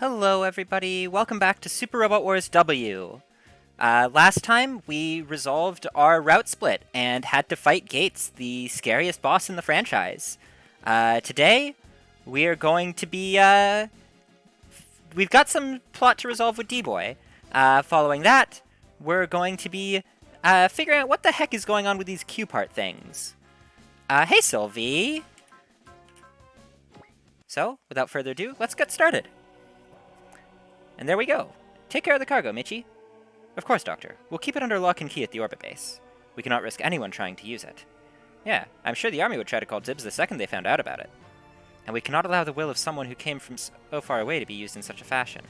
Hello everybody, welcome back to Super Robot Wars W. Last time we resolved our route split and had to fight Gates, the scariest boss in the franchise. Today, we are going to be, we've got some plot to resolve with D-Boy. Following that, we're going to be figuring out what the heck is going on with these Q-part things. Hey Sylvie! So, without further ado, let's get started. And there we go. Take care of the cargo, Michi. Of course, Doctor. We'll keep it under lock and key at the orbit base. We cannot risk anyone trying to use it. Yeah, I'm sure the Army would try to call dibs the second they found out about it. And we cannot allow the will of someone who came from so far away to be used in such a fashion.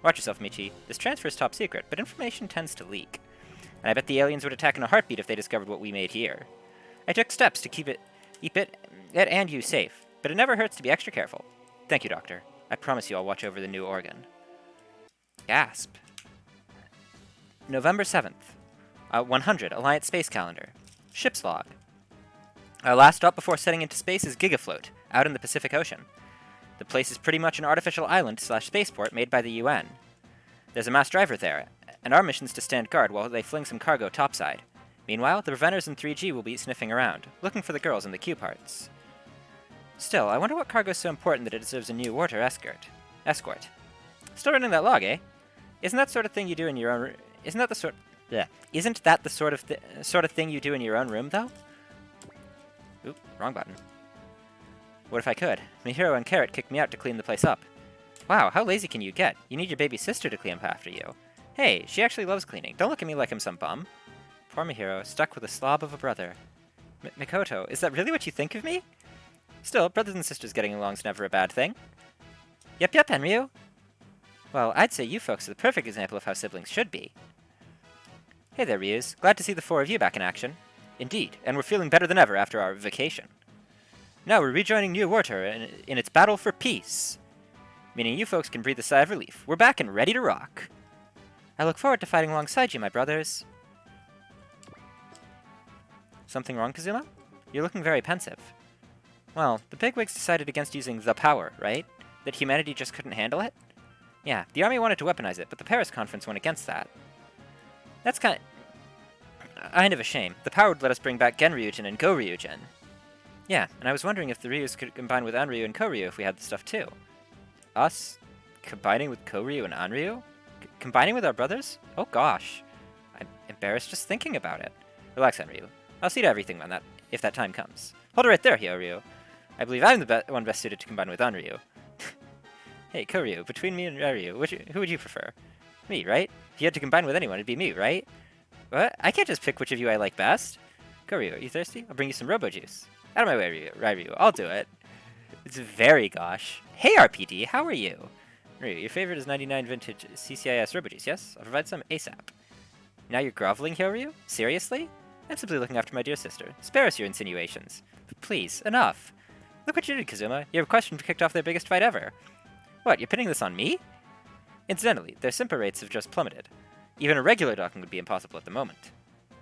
Watch yourself, Michi. This transfer is top secret, but information tends to leak. And I bet the aliens would attack in a heartbeat if they discovered what we made here. I took steps to keep it and you safe, but it never hurts to be extra careful. Thank you, Doctor. I promise you I'll watch over the new organ. Gasp. November 7th. 100, Alliance Space Calendar. Ship's log. Our last stop before setting into space is Gigafloat, out in the Pacific Ocean. The place is pretty much an artificial island / spaceport made by the UN. There's a mass driver there, and our mission's to stand guard while they fling some cargo topside. Meanwhile, the preventers in 3G will be sniffing around, looking for the girls in the Q parts. Still, I wonder what cargo's so important that it deserves a new water escort. Still running that log, eh? Isn't that sort of thing you do in your own? Isn't that the sort? Yeah. Isn't that the sort of thing you do in your own room, though? Oop, wrong button. What if I could? Mihiro and Carrot kicked me out to clean the place up. Wow, how lazy can you get? You need your baby sister to clean up after you. Hey, she actually loves cleaning. Don't look at me like I'm some bum. Poor Mihiro, stuck with a slob of a brother. Mikoto, is that really what you think of me? Still, brothers and sisters getting along's never a bad thing. Yep, Henryu. Well, I'd say you folks are the perfect example of how siblings should be. Hey there, Ryuz. Glad to see the four of you back in action. Indeed, and we're feeling better than ever after our vacation. Now we're rejoining New Water in its battle for peace. Meaning you folks can breathe a sigh of relief. We're back and ready to rock. I look forward to fighting alongside you, my brothers. Something wrong, Kazuma? You're looking very pensive. Well, the bigwigs decided against using the power, right? That humanity just couldn't handle it? Yeah, the Army wanted to weaponize it, but the Paris Conference went against that. That's kind of a shame. The power would let us bring back Genryujin and Goryujin. Yeah, and I was wondering if the Ryus could combine with Anryu and Koryu if we had the stuff too. Us? Combining with Koryu and Anryu? Combining with our brothers? Oh gosh. I'm embarrassed just thinking about it. Relax, Anryu. I'll see to everything on that, if that time comes. Hold it right there, Hyoryu. I believe I'm the one best suited to combine with Anryu. Hey, Koryu, between me and Ryu, who would you prefer? Me, right? If you had to combine with anyone, it'd be me, right? What? I can't just pick which of you I like best. Koryu, are you thirsty? I'll bring you some Robo Juice. Out of my way, Ryu. I'll do it. It's very gosh. Hey, RPD, how are you? Ryu, your favorite is 99 vintage CCIS Robo Juice, yes? I'll provide some ASAP. Now you're groveling, Hyoryu? Seriously? I'm simply looking after my dear sister. Spare us your insinuations. But please, enough. Look what you did, Kazuma. Your question kicked off their biggest fight ever. What, you're pinning this on me? Incidentally, their simper rates have just plummeted. Even a regular docking would be impossible at the moment.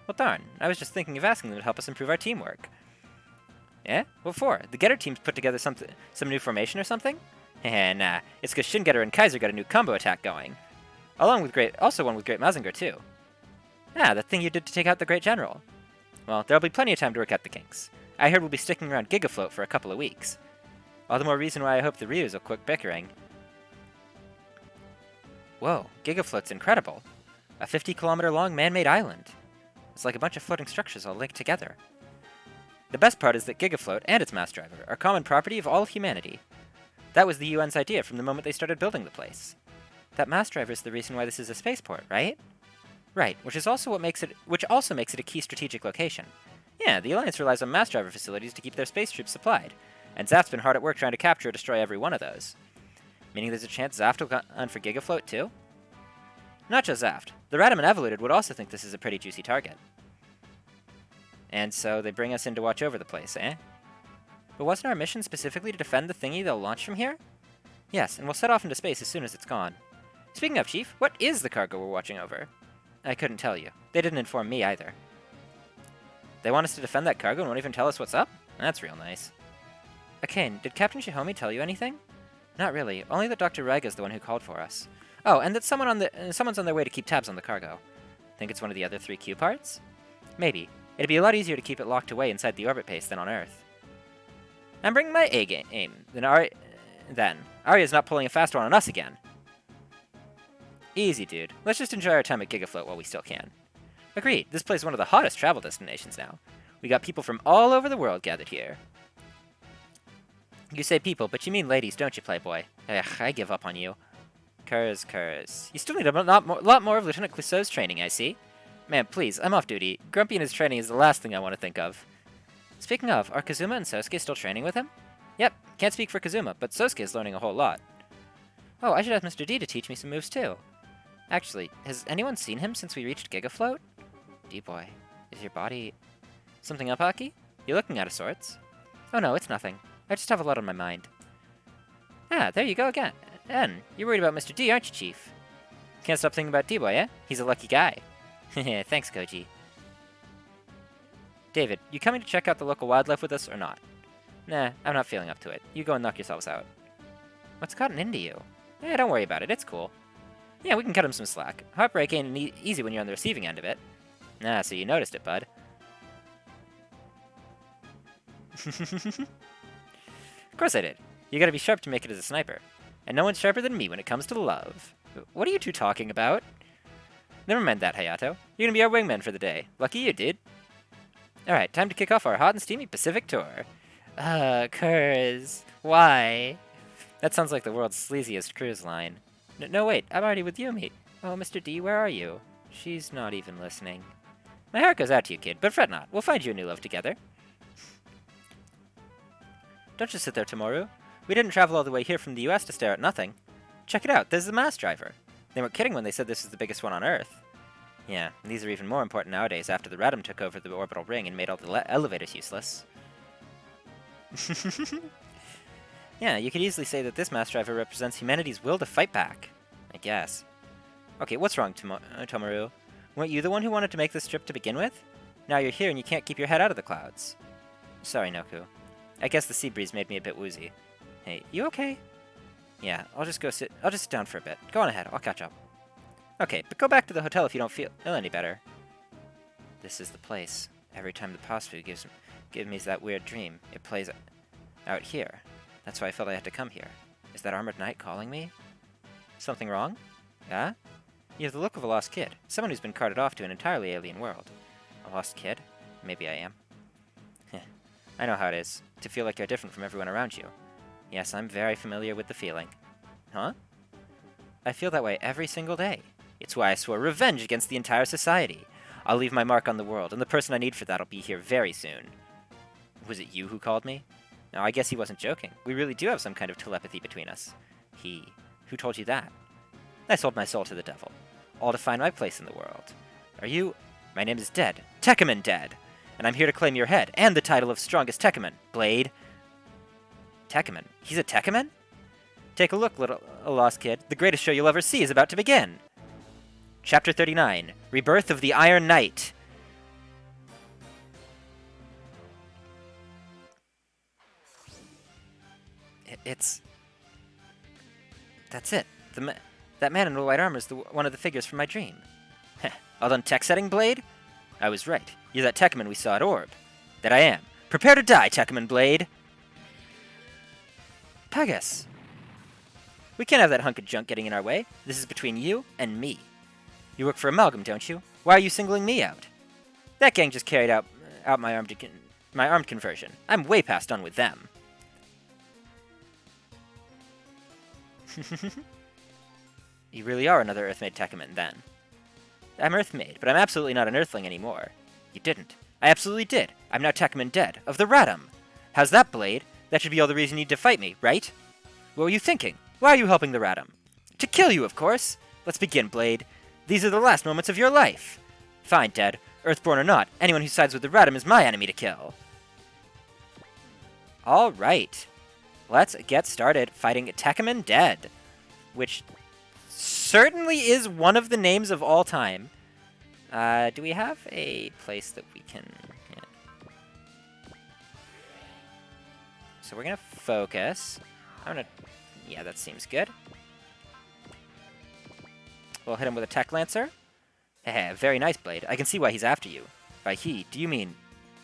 Well darn, I was just thinking of asking them to help us improve our teamwork. Eh? What for? The Getter team's put together some new formation or something? Nah, it's because Shingetter and Kaiser got a new combo attack going. Also one with Great Mazinger too. Ah, that thing you did to take out the Great General. Well, there'll be plenty of time to work out the kinks. I heard we'll be sticking around Gigafloat for a couple of weeks. All the more reason why I hope the Ryus will quit bickering. Whoa, Gigafloat's incredible. A 50-kilometer-long man-made island. It's like a bunch of floating structures all linked together. The best part is that Gigafloat and its mass driver are common property of all humanity. That was the UN's idea from the moment they started building the place. That mass driver is the reason why this is a spaceport, right? Right, which also makes it a key strategic location. Yeah, the Alliance relies on mass driver facilities to keep their space troops supplied, and Zaft's been hard at work trying to capture or destroy every one of those. Meaning there's a chance Zaft will hunt for Gigafloat too? Not just Zaft. The Radam and Evoluted would also think this is a pretty juicy target. And so they bring us in to watch over the place, eh? But wasn't our mission specifically to defend the thingy they'll launch from here? Yes, and we'll set off into space as soon as it's gone. Speaking of, Chief, what is the cargo we're watching over? I couldn't tell you. They didn't inform me either. They want us to defend that cargo and won't even tell us what's up? That's real nice. Akane, did Captain Shihomi tell you anything? Not really. Only that Dr. Raiga's the one who called for us. Oh, and that someone's on their way to keep tabs on the cargo. Think it's one of the other 3 Q parts? Maybe. It'd be a lot easier to keep it locked away inside the orbit base than on Earth. I'm bringing my A-game. Then. Arya's not pulling a fast one on us again. Easy, dude. Let's just enjoy our time at Gigafloat while we still can. Agreed. This place is one of the hottest travel destinations now. We got people from all over the world gathered here. You say people, but you mean ladies, don't you, Playboy? Ugh, I give up on you. Curse. You still need a lot more of Lieutenant Clouseau's training, I see. Man, please, I'm off duty. Grumpy and his training is the last thing I want to think of. Speaking of, are Kazuma and Sosuke still training with him? Yep, can't speak for Kazuma, but Sosuke is learning a whole lot. Oh, I should ask Mr. D to teach me some moves too. Actually, has anyone seen him since we reached Gigafloat? D-boy, is your body... something up, Aki? You're looking out of sorts. Oh no, it's nothing. I just have a lot on my mind. Ah, there you go again. You're worried about Mr. D, aren't you, Chief? Can't stop thinking about D-boy, eh? He's a lucky guy. Thanks, Koji. David, you coming to check out the local wildlife with us or not? Nah, I'm not feeling up to it. You go and knock yourselves out. What's gotten into you? Don't worry about it. It's cool. Yeah, we can cut him some slack. Heartbreak ain't easy when you're on the receiving end of it. Ah, so you noticed it, bud. Of course I did. You gotta be sharp to make it as a sniper. And no one's sharper than me when it comes to love. What are you two talking about? Never mind that, Hayato. You're gonna be our wingman for the day. Lucky you, dude. Alright, time to kick off our hot and steamy Pacific tour. Cruise. Why? That sounds like the world's sleaziest cruise line. No, wait, I'm already with Yumi. Oh, Mr. D, where are you? She's not even listening. My heart goes out to you, kid, but fret not. We'll find you a new love together. Don't just sit there, Tomoru. We didn't travel all the way here from the US to stare at nothing. Check it out, this is the mass driver. They weren't kidding when they said this is the biggest one on Earth. Yeah, and these are even more important nowadays after the Radom took over the orbital ring and made all the elevators useless. Yeah, you could easily say that this mass driver represents humanity's will to fight back. I guess. Okay, what's wrong, Tomoru? Weren't you the one who wanted to make this trip to begin with? Now you're here and you can't keep your head out of the clouds. Sorry, Noku. I guess the sea breeze made me a bit woozy. Hey, you okay? Yeah, I'll just sit down for a bit. Go on ahead, I'll catch up. Okay, but go back to the hotel if you don't feel any better. This is the place. Every time the Pasfu gives me that weird dream, it plays out here. That's why I felt I had to come here. Is that armored knight calling me? Something wrong? Yeah? You have the look of a lost kid. Someone who's been carted off to an entirely alien world. A lost kid? Maybe I am. I know how it is, to feel like you're different from everyone around you. Yes, I'm very familiar with the feeling. Huh? I feel that way every single day. It's why I swore revenge against the entire society. I'll leave my mark on the world, and the person I need for that'll be here very soon. Was it you who called me? No, I guess he wasn't joking. We really do have some kind of telepathy between us. He... Who told you that? I sold my soul to the devil. All to find my place in the world. Are you... My name is Dead. Tekemen Dead. And I'm here to claim your head, and the title of strongest Tekemen. Blade. Tekemen? He's a Tekemen? Take a look, little lost kid. The greatest show you'll ever see is about to begin. Chapter 39. Rebirth of the Iron Knight. That's it. That man in the white armor is one of the figures from my dream. Heh. All done tech setting, Blade? I was right. You're that Tekemen we saw at Orb. That I am. Prepare to die, Tekemen Blade! Pegasus! We can't have that hunk of junk getting in our way. This is between you and me. You work for Amalgam, don't you? Why are you singling me out? That gang just carried out my armed conversion. I'm way past done with them. You really are another Earthmade Tekemen, then. I'm Earthmade, but I'm absolutely not an Earthling anymore. You didn't. I absolutely did. I'm now Tekemen Dead, of the Radom. How's that, Blade? That should be all the reason you need to fight me, right? What were you thinking? Why are you helping the Radom? To kill you, of course! Let's begin, Blade. These are the last moments of your life. Fine, Dead. Earthborn or not, anyone who sides with the Radom is my enemy to kill. Alright. Let's get started fighting Tekemen Dead. Which certainly is one of the names of all time. Do we have a place that we can... Yeah. So we're going to focus. I'm going to Yeah, that seems good. We'll hit him with a Tech Lancer. Heh, very nice, Blade. I can see why he's after you. By he, do you mean...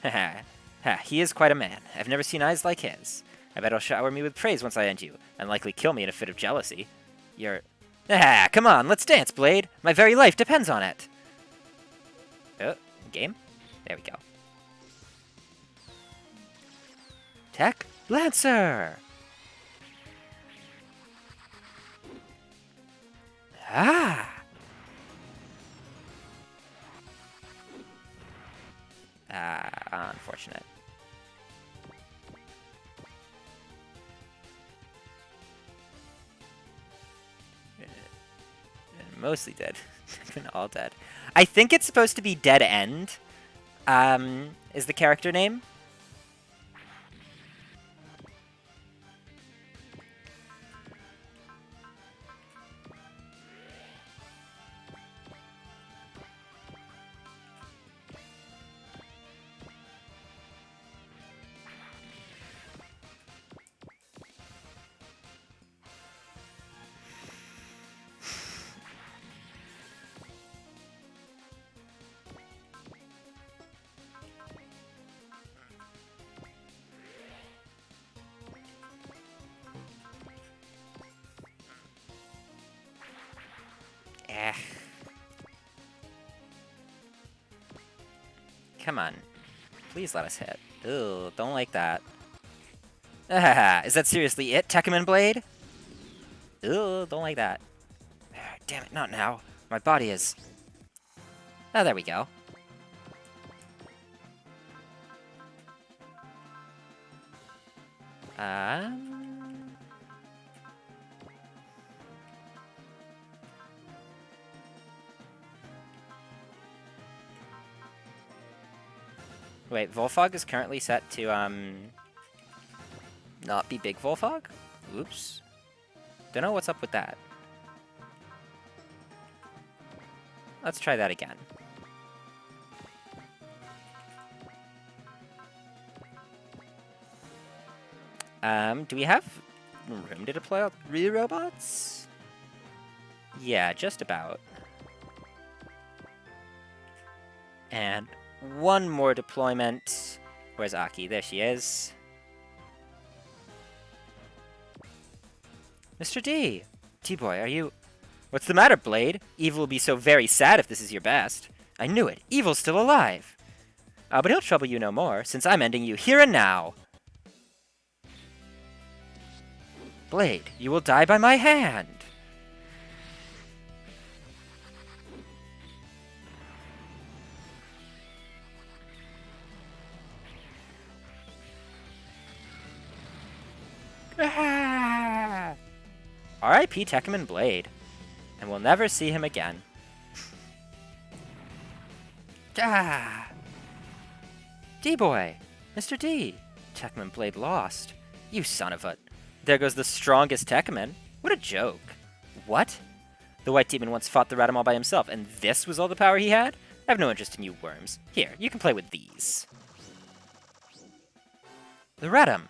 Haha. Ha, he is quite a man. I've never seen eyes like his. I bet he'll shower me with praise once I end you, and likely kill me in a fit of jealousy. You're... Ah, come on, let's dance, Blade! My very life depends on it! Oh, game? There we go. Tech Lancer! Ah! Unfortunate. Mostly dead. Been all dead. I think it's supposed to be Dead End, is the character name. Come on. Please let us hit. Ew, don't like that. Is that seriously it, Tekkaman Blade? Ew, don't like that. Damn it, not now. My body is... Oh, there we go. Wait, Volfog is currently set to, not be Big Volfog? Oops. Don't know what's up with that. Let's try that again. Do we have room to deploy all 3 robots? Yeah, just about. And one more deployment. Where's Aki? There she is. Mr. D! T-Boy, are you... What's the matter, Blade? Evil will be so very sad if this is your best. I knew it. Evil's still alive. But he'll trouble you no more, since I'm ending you here and now. Blade, you will die by my hand. Ah! R.I.P. Tekkaman Blade. And we'll never see him again. Ah! D-Boy! Mr. D! Tekkaman Blade lost. You son of a... There goes the strongest Tekkaman. What a joke. What? The White Demon once fought the Radam all by himself, and this was all the power he had? I have no interest in you worms. Here, you can play with these. The Radam!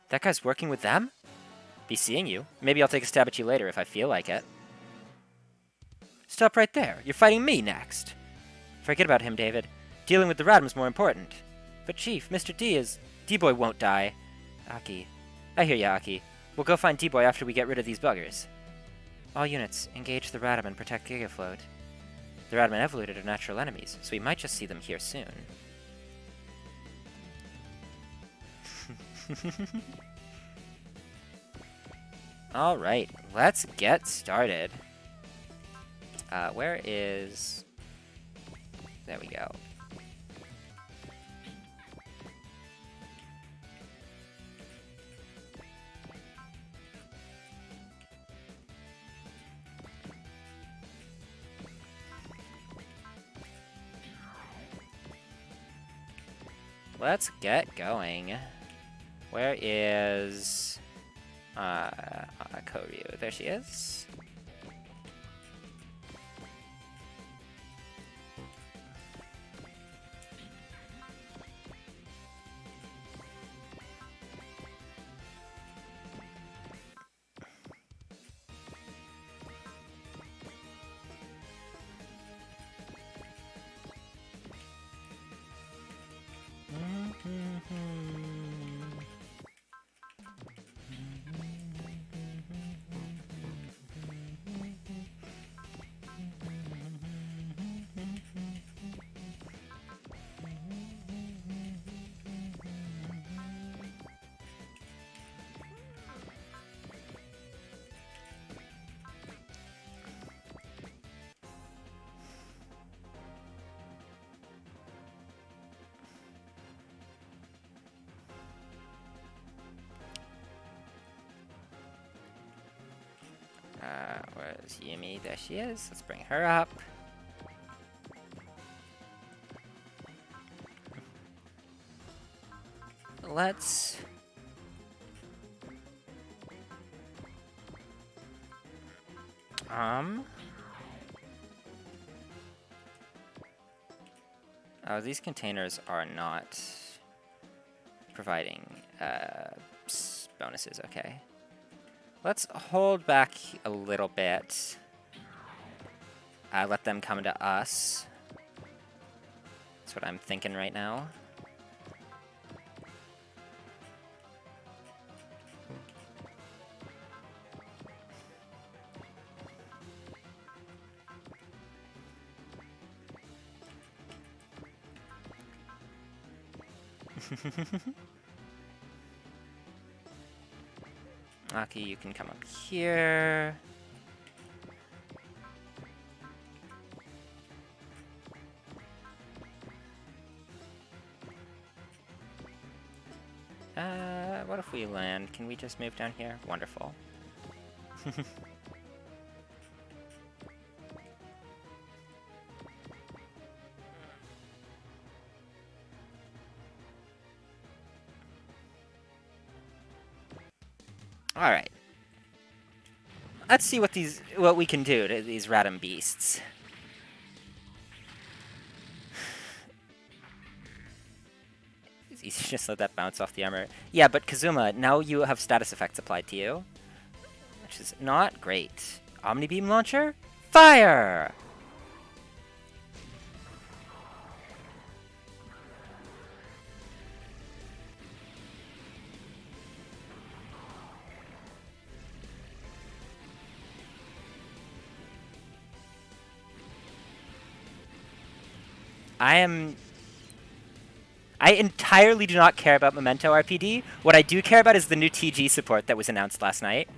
That guy's working with them? Be seeing you. Maybe I'll take a stab at you later if I feel like it. Stop right there. You're fighting me next. Forget about him, David. Dealing with the Radam's more important. But Chief, Mr. D is... D-Boy won't die. Aki. I hear ya, Aki. We'll go find D-Boy after we get rid of these buggers. All units, engage the Radam and protect Gigafloat. The Radam and Evolute are natural enemies, so we might just see them here soon. Alright, let's get started. Where is... There we go. Let's get going. Where is... Koryu? There she is. Where's Yumi? There she is. Let's bring her up. Let's... Oh, these containers are not providing bonuses, okay. Let's hold back a little bit. Let them come to us. That's what I'm thinking right now. Aki, you can come up here. What if we land? Can we just move down here? Wonderful. Alright. Let's see what we can do to these random beasts. It's easy to just let that bounce off the armor. Yeah, but Kazuma, now you have status effects applied to you, which is not great. Omni Beam Launcher? Fire! I entirely do not care about Memento RPD. What I do care about is the new TG support that was announced last night.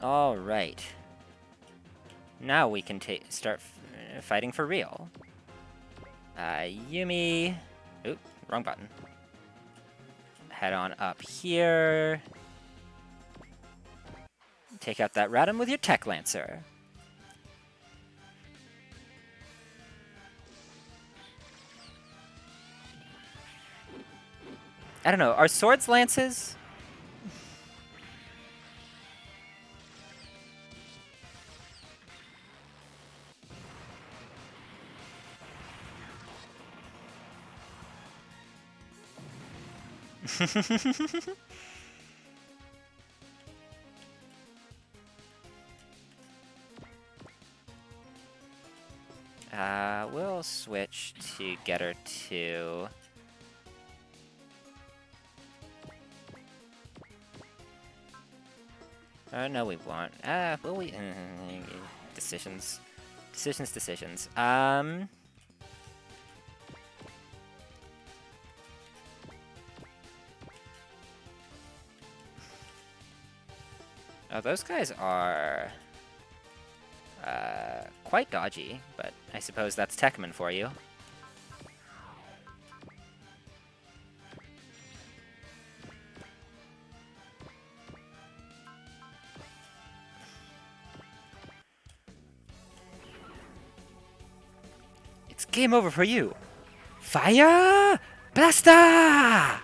All right. Now we can start fighting for real. Yumi. Oop, wrong button. Head on up here. Take out that Radom with your Tech Lancer. I don't know, are swords lances? We'll switch to Getter 2. No, we won't. Will we? Decisions. Decisions. Oh, those guys are quite dodgy, but I suppose that's Tekman for you. It's game over for you. Fire! Blaster!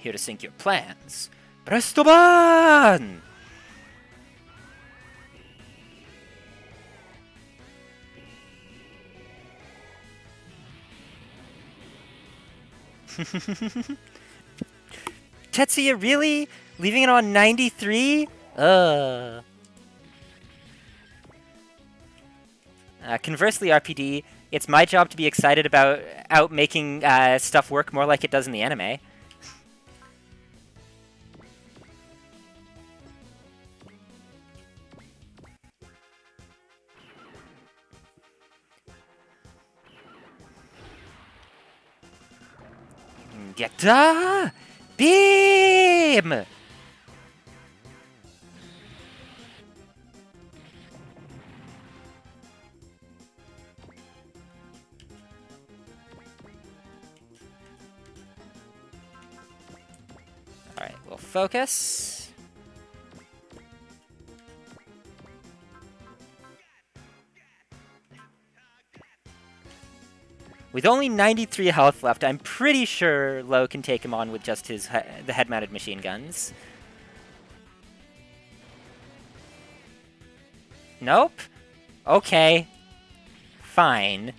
here to sink your plans. Presto-ban! Tetsuya, really? Leaving it on 93? Conversely, RPD, it's my job to be excited about making stuff work more like it does in the anime. Geta! Beam! Alright, we'll focus. With only 93 health left, I'm pretty sure Lo can take him on with just his the head-mounted machine guns. Nope. Okay. Fine.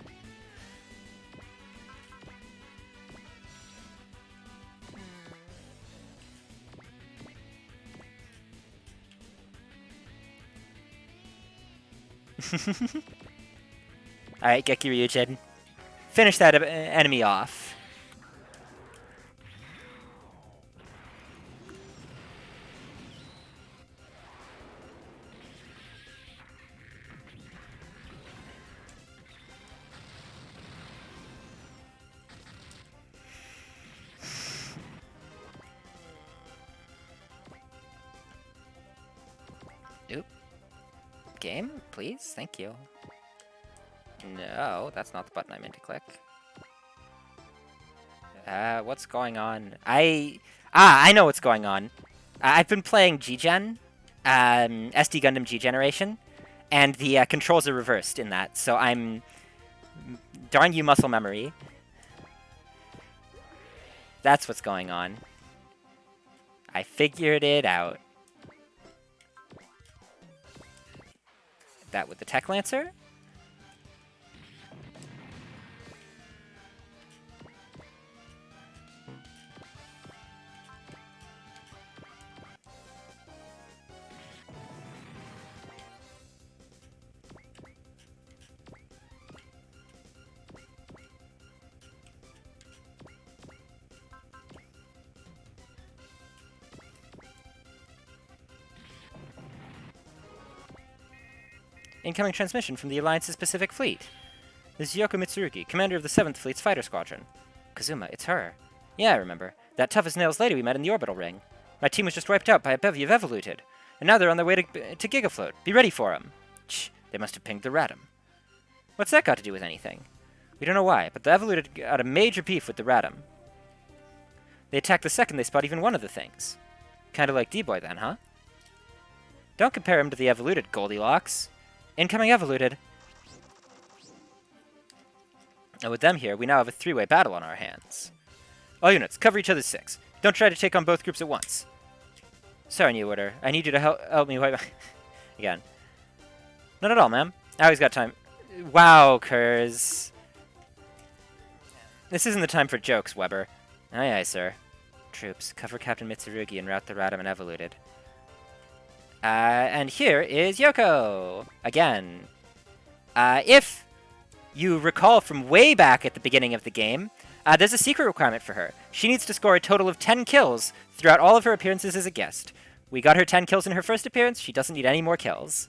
Alright, Geki Ryujin. Finish that enemy off. Oop. Game, please? Thank you. No, that's not the button I meant to click. What's going on? I know what's going on. I've been playing G-Gen, SD Gundam G-Generation, and the controls are reversed in that, so I'm... Darn you, muscle memory. That's what's going on. I figured it out. That with the Tech Lancer? Incoming transmission from the Alliance's Pacific Fleet. This is Yoko Mitsurugi, commander of the 7th Fleet's fighter squadron. Kazuma, it's her. Yeah, I remember. That tough-as-nails lady we met in the orbital ring. My team was just wiped out by a bevy of evoluted, and now they're on their way to Gigafloat. Be ready for them. Shh, they must have pinged the Radom. What's that got to do with anything? We don't know why, but the evoluted got a major beef with the Radom. They attack the second they spot even one of the things. Kinda like D-Boy then, huh? Don't compare him to the evoluted, Goldilocks. Incoming evoluted. And with them here, we now have a 3-way battle on our hands. All units, cover each other's 6. Don't try to take on both groups at once. Sorry, New Order. I need you to help me wipe... Again. Not at all, ma'am. I always got time. Wow, Kurz. This isn't the time for jokes, Weber. Aye, aye, sir. Troops, cover Captain Mitsurugi and route the Radom and evoluted. And here is Yoko! Again. If you recall from way back at the beginning of the game, there's a secret requirement for her. She needs to score a total of 10 kills throughout all of her appearances as a guest. We got her 10 kills in her first appearance, she doesn't need any more kills.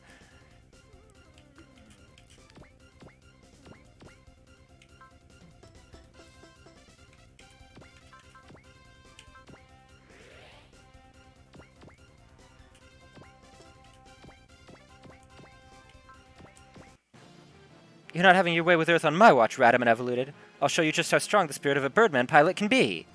You're not having your way with Earth on my watch, Radom and evoluted. I'll show you just how strong the spirit of a Birdman pilot can be.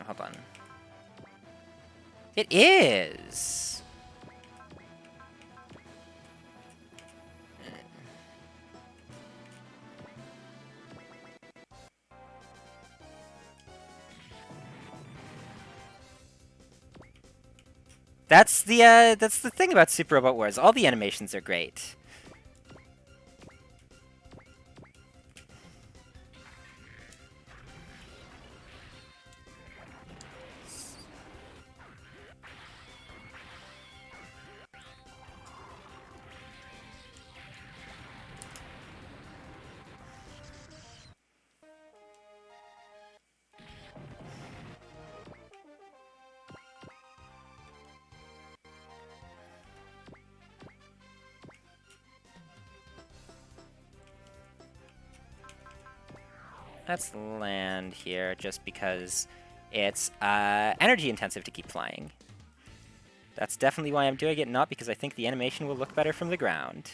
hold on. It is! That's the thing about Super Robot Wars. All the animations are great. Let's land here just because it's energy intensive to keep flying. That's definitely why I'm doing it, not because I think the animation will look better from the ground.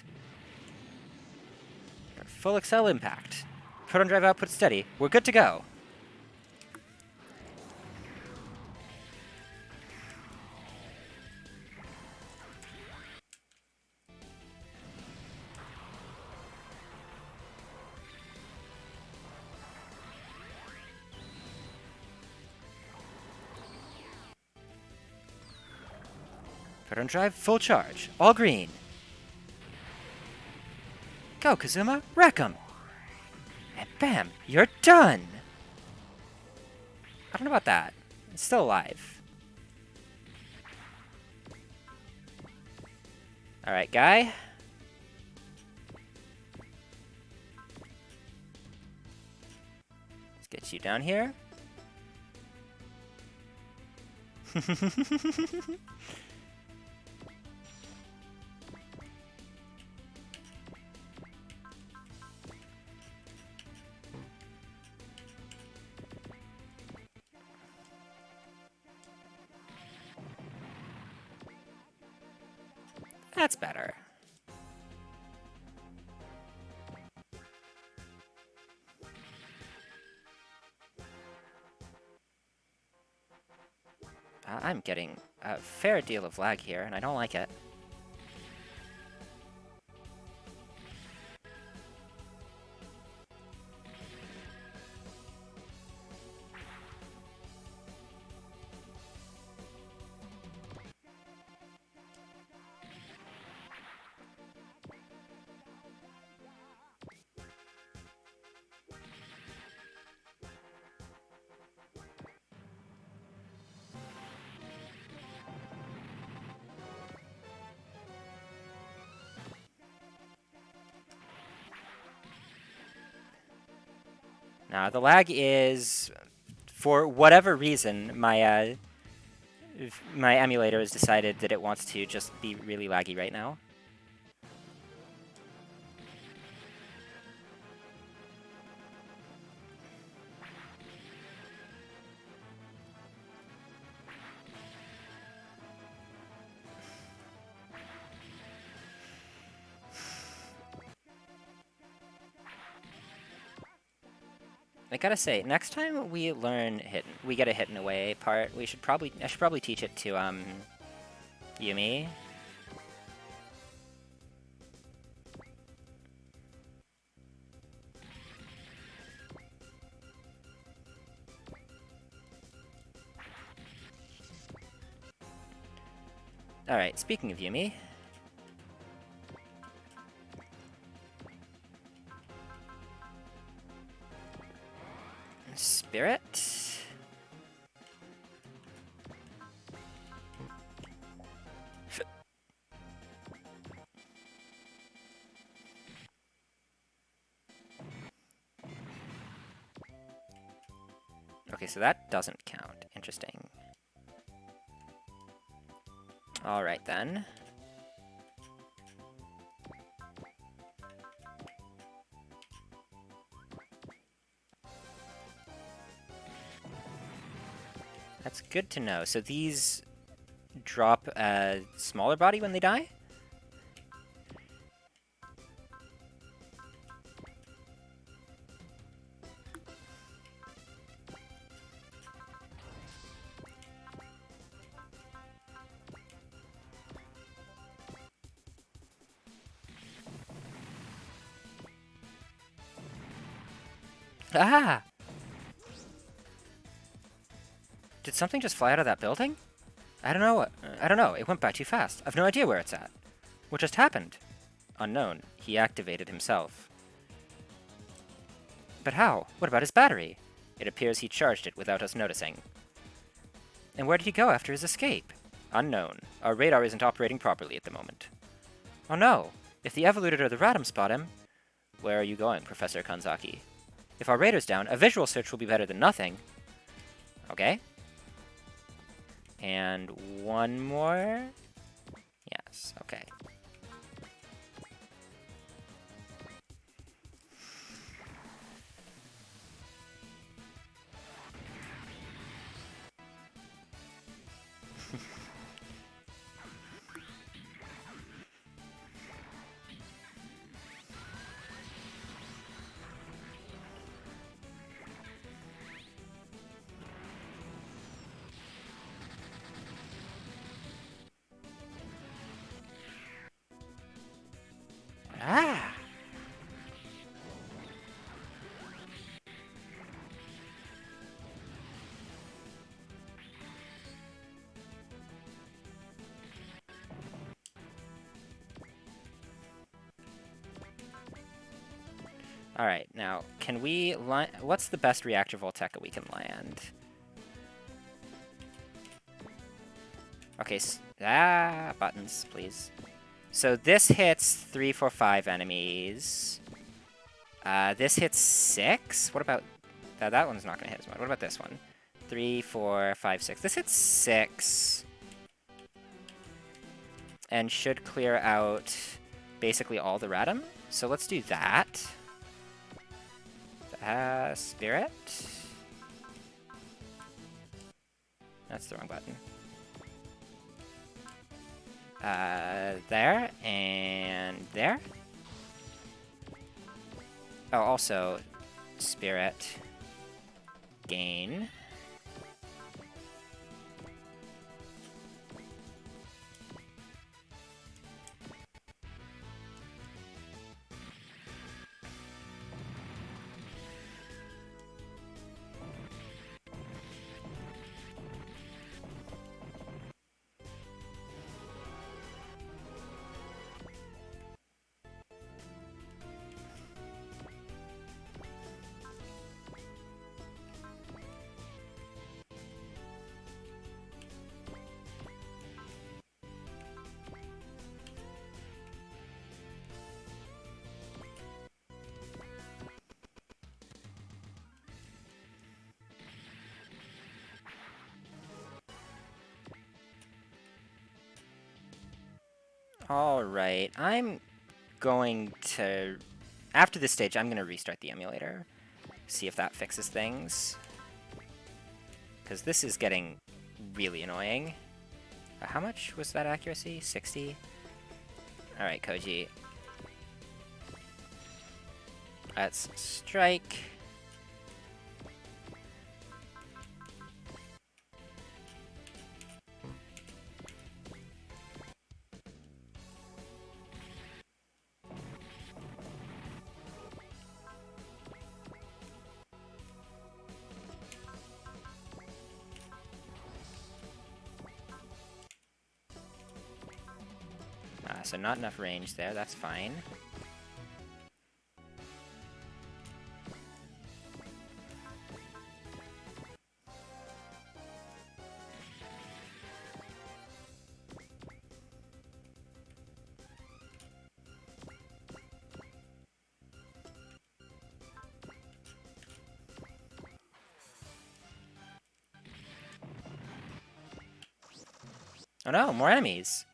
Full Excel impact. Proton drive output steady. We're good to go. Proton drive full charge. All green. Go, Kazuma. Wreck 'em. And bam, you're done. I don't know about that. It's still alive. Alright, guy. Let's get you down here. That's better. I'm getting a fair deal of lag here, and I don't like it. Now, the lag is, for whatever reason, my emulator has decided that it wants to just be really laggy right now. I gotta say, next time we learn we get a hidden away part, I should probably teach it to Yumi. Alright, speaking of Yumi. Spirit. Okay, so that doesn't count. Interesting. Alright then. That's good to know. So these drop a smaller body when they die? Ah! Did something just fly out of that building? I don't know. I don't know. It went by too fast. I've no idea where it's at. What just happened? Unknown. He activated himself. But how? What about his battery? It appears he charged it without us noticing. And where did he go after his escape? Unknown. Our radar isn't operating properly at the moment. Oh no! If the Evoluted or the Radam spot him... Where are you going, Professor Kanzaki? If our radar's down, a visual search will be better than nothing. Okay. And one more? Yes, okay. Ah! Alright, now, can we land... What's the best reactor Volteca we can land? Okay, buttons, please. So this hits 3, 4, 5 enemies. This hits 6? What about... that one's not going to hit as much. What about this one? 3, 4, 5, 6. This hits 6. And should clear out basically all the Radam. So let's do that. Spirit. That's the wrong button. There, and there. Oh, also, Spirit. Gain. Alright, I'm going to... After this stage, I'm going to restart the emulator. See if that fixes things. Because this is getting really annoying. How much was that accuracy? 60? Alright, Koji. Let's strike. So not enough range there, that's fine. Oh no, more enemies!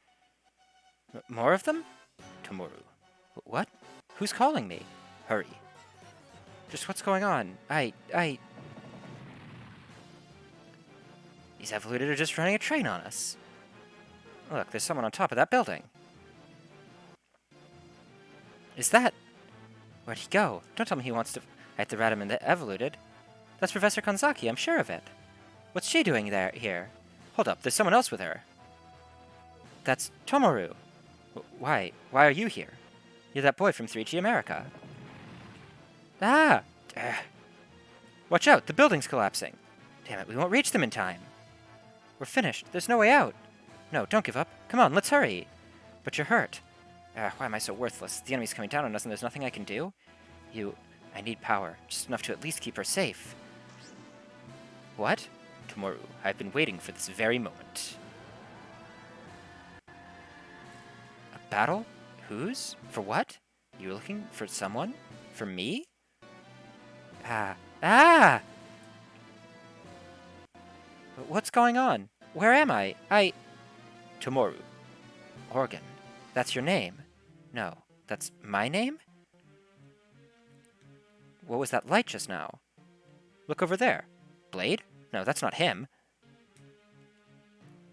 More of them? Tomoru. What? Who's calling me? Hurry. Just what's going on? These Evoluted are just running a train on us. Look, there's someone on top of that building. Is that... Where'd he go? Don't tell me he wants to fight the Radam and the Evoluted. That's Professor Kanzaki, I'm sure of it. What's she doing here? Hold up, there's someone else with her. That's Tomoru. Why? Why are you here? You're that boy from 3G America. Ah! Watch out, the building's collapsing. Damn it, we won't reach them in time. We're finished. There's no way out. No, don't give up. Come on, let's hurry. But you're hurt. Why am I so worthless? The enemy's coming down on us and there's nothing I can do? I need power. Just enough to at least keep her safe. What? Tomoru, I've been waiting for this very moment. A battle? Whose? For what? You were looking for someone? For me? Ah! What's going on? Where am I? Tomoru. Organ. That's your name. No, that's my name? What was that light just now? Look over there. Blade? No, that's not him.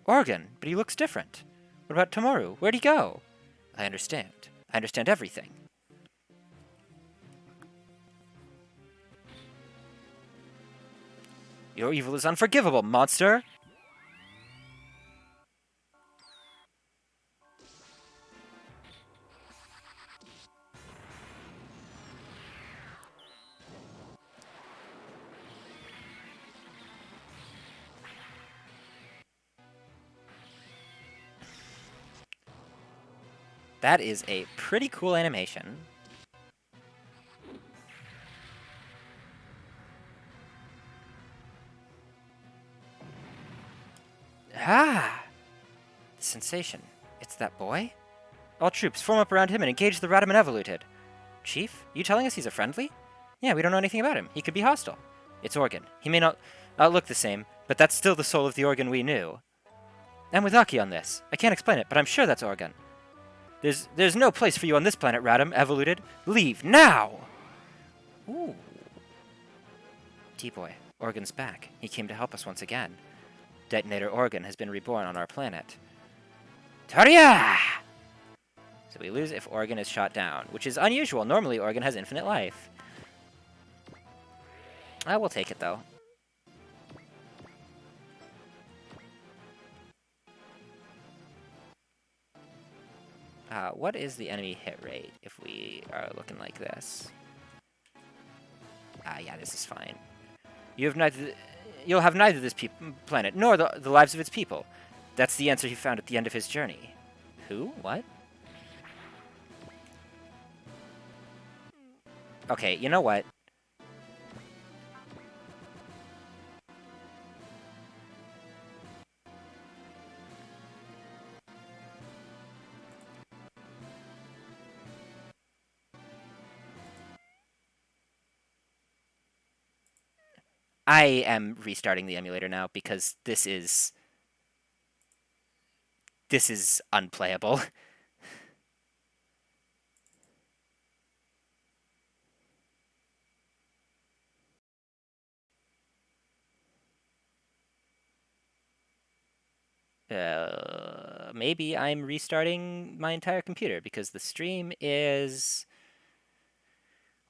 Organ, but he looks different. What about Tomoru? Where'd he go? I understand. I understand everything. Your evil is unforgivable, monster! That is a pretty cool animation. Ah! The sensation. It's that boy? All troops, form up around him and engage the Radaman Evoluted. Chief, you telling us he's a friendly? Yeah, we don't know anything about him. He could be hostile. It's Organ. He may not look the same, but that's still the soul of the Organ we knew. I'm with Aki on this. I can't explain it, but I'm sure that's Organ. There's no place for you on this planet, Radam, Evoluted. Leave, now! Ooh. T-Boy, Organ's back. He came to help us once again. Detonator Organ has been reborn on our planet. Taria! So we lose if Organ is shot down, which is unusual. Normally, Organ has infinite life. We'll take it, though. What is the enemy hit rate if we are looking like this? Yeah, this is fine. You'll have neither this planet nor the lives of its people. That's the answer he found at the end of his journey. Who? What? Okay, you know what? I am restarting the emulator now because this is unplayable. Maybe I'm restarting my entire computer because the stream is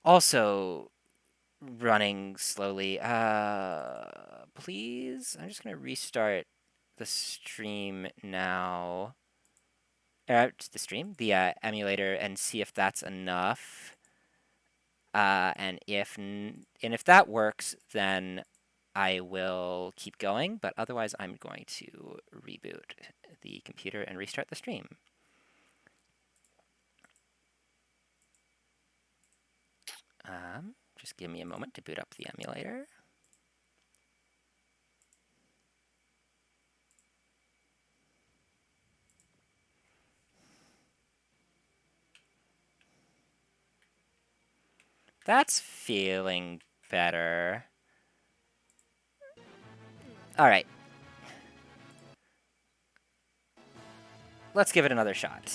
also running slowly. Please? I'm just going to restart the stream now. The emulator, and see if that's enough. And if that works, then I will keep going, but otherwise I'm going to reboot the computer and restart the stream. Just give me a moment to boot up the emulator. That's feeling better. Alright. Let's give it another shot.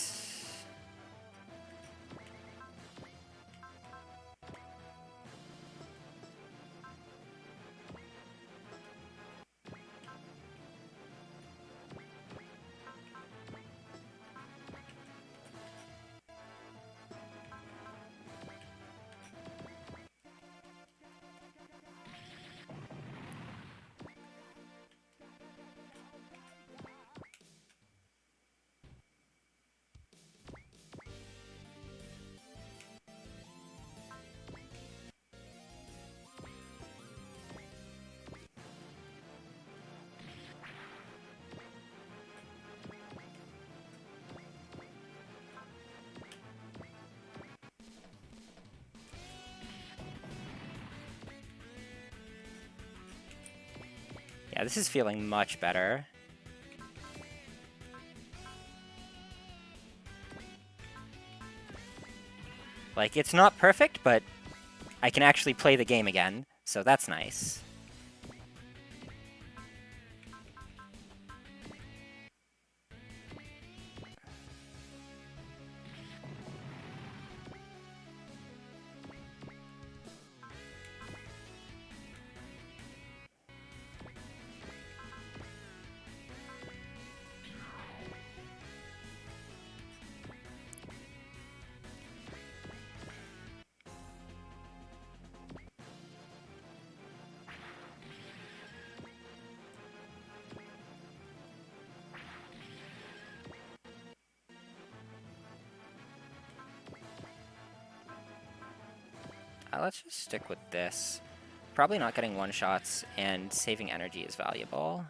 this is feeling much better. Like, it's not perfect, but I can actually play the game again, so that's nice. Let's just stick with this. Probably not getting one-shots, and saving energy is valuable.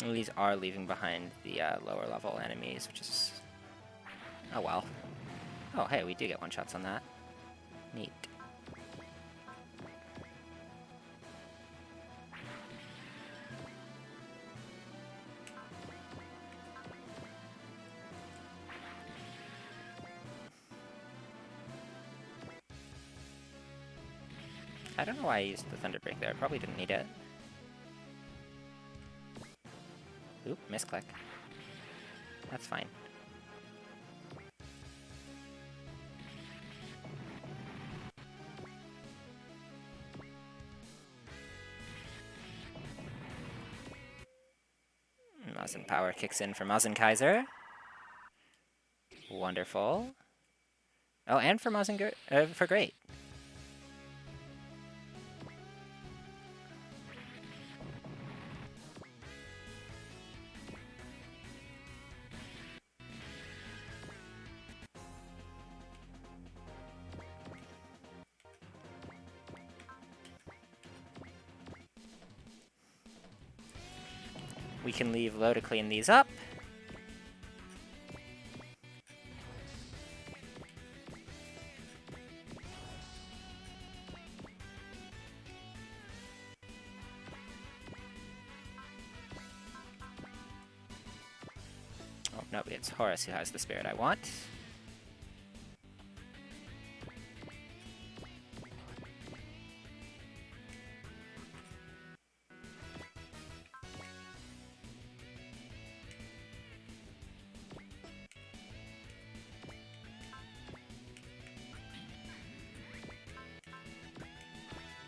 These are leaving behind the lower level enemies, which is... Oh well. Oh hey, we do get one-shots on that. Neat. I don't know why I used the Thunder Break there. I probably didn't need it. Oop, misclick. That's fine. Mazen Power kicks in for Mazen Kaiser. Wonderful. Oh, and for for Great. We can leave low to clean these up. Oh, no, it's Horus who has the spirit I want.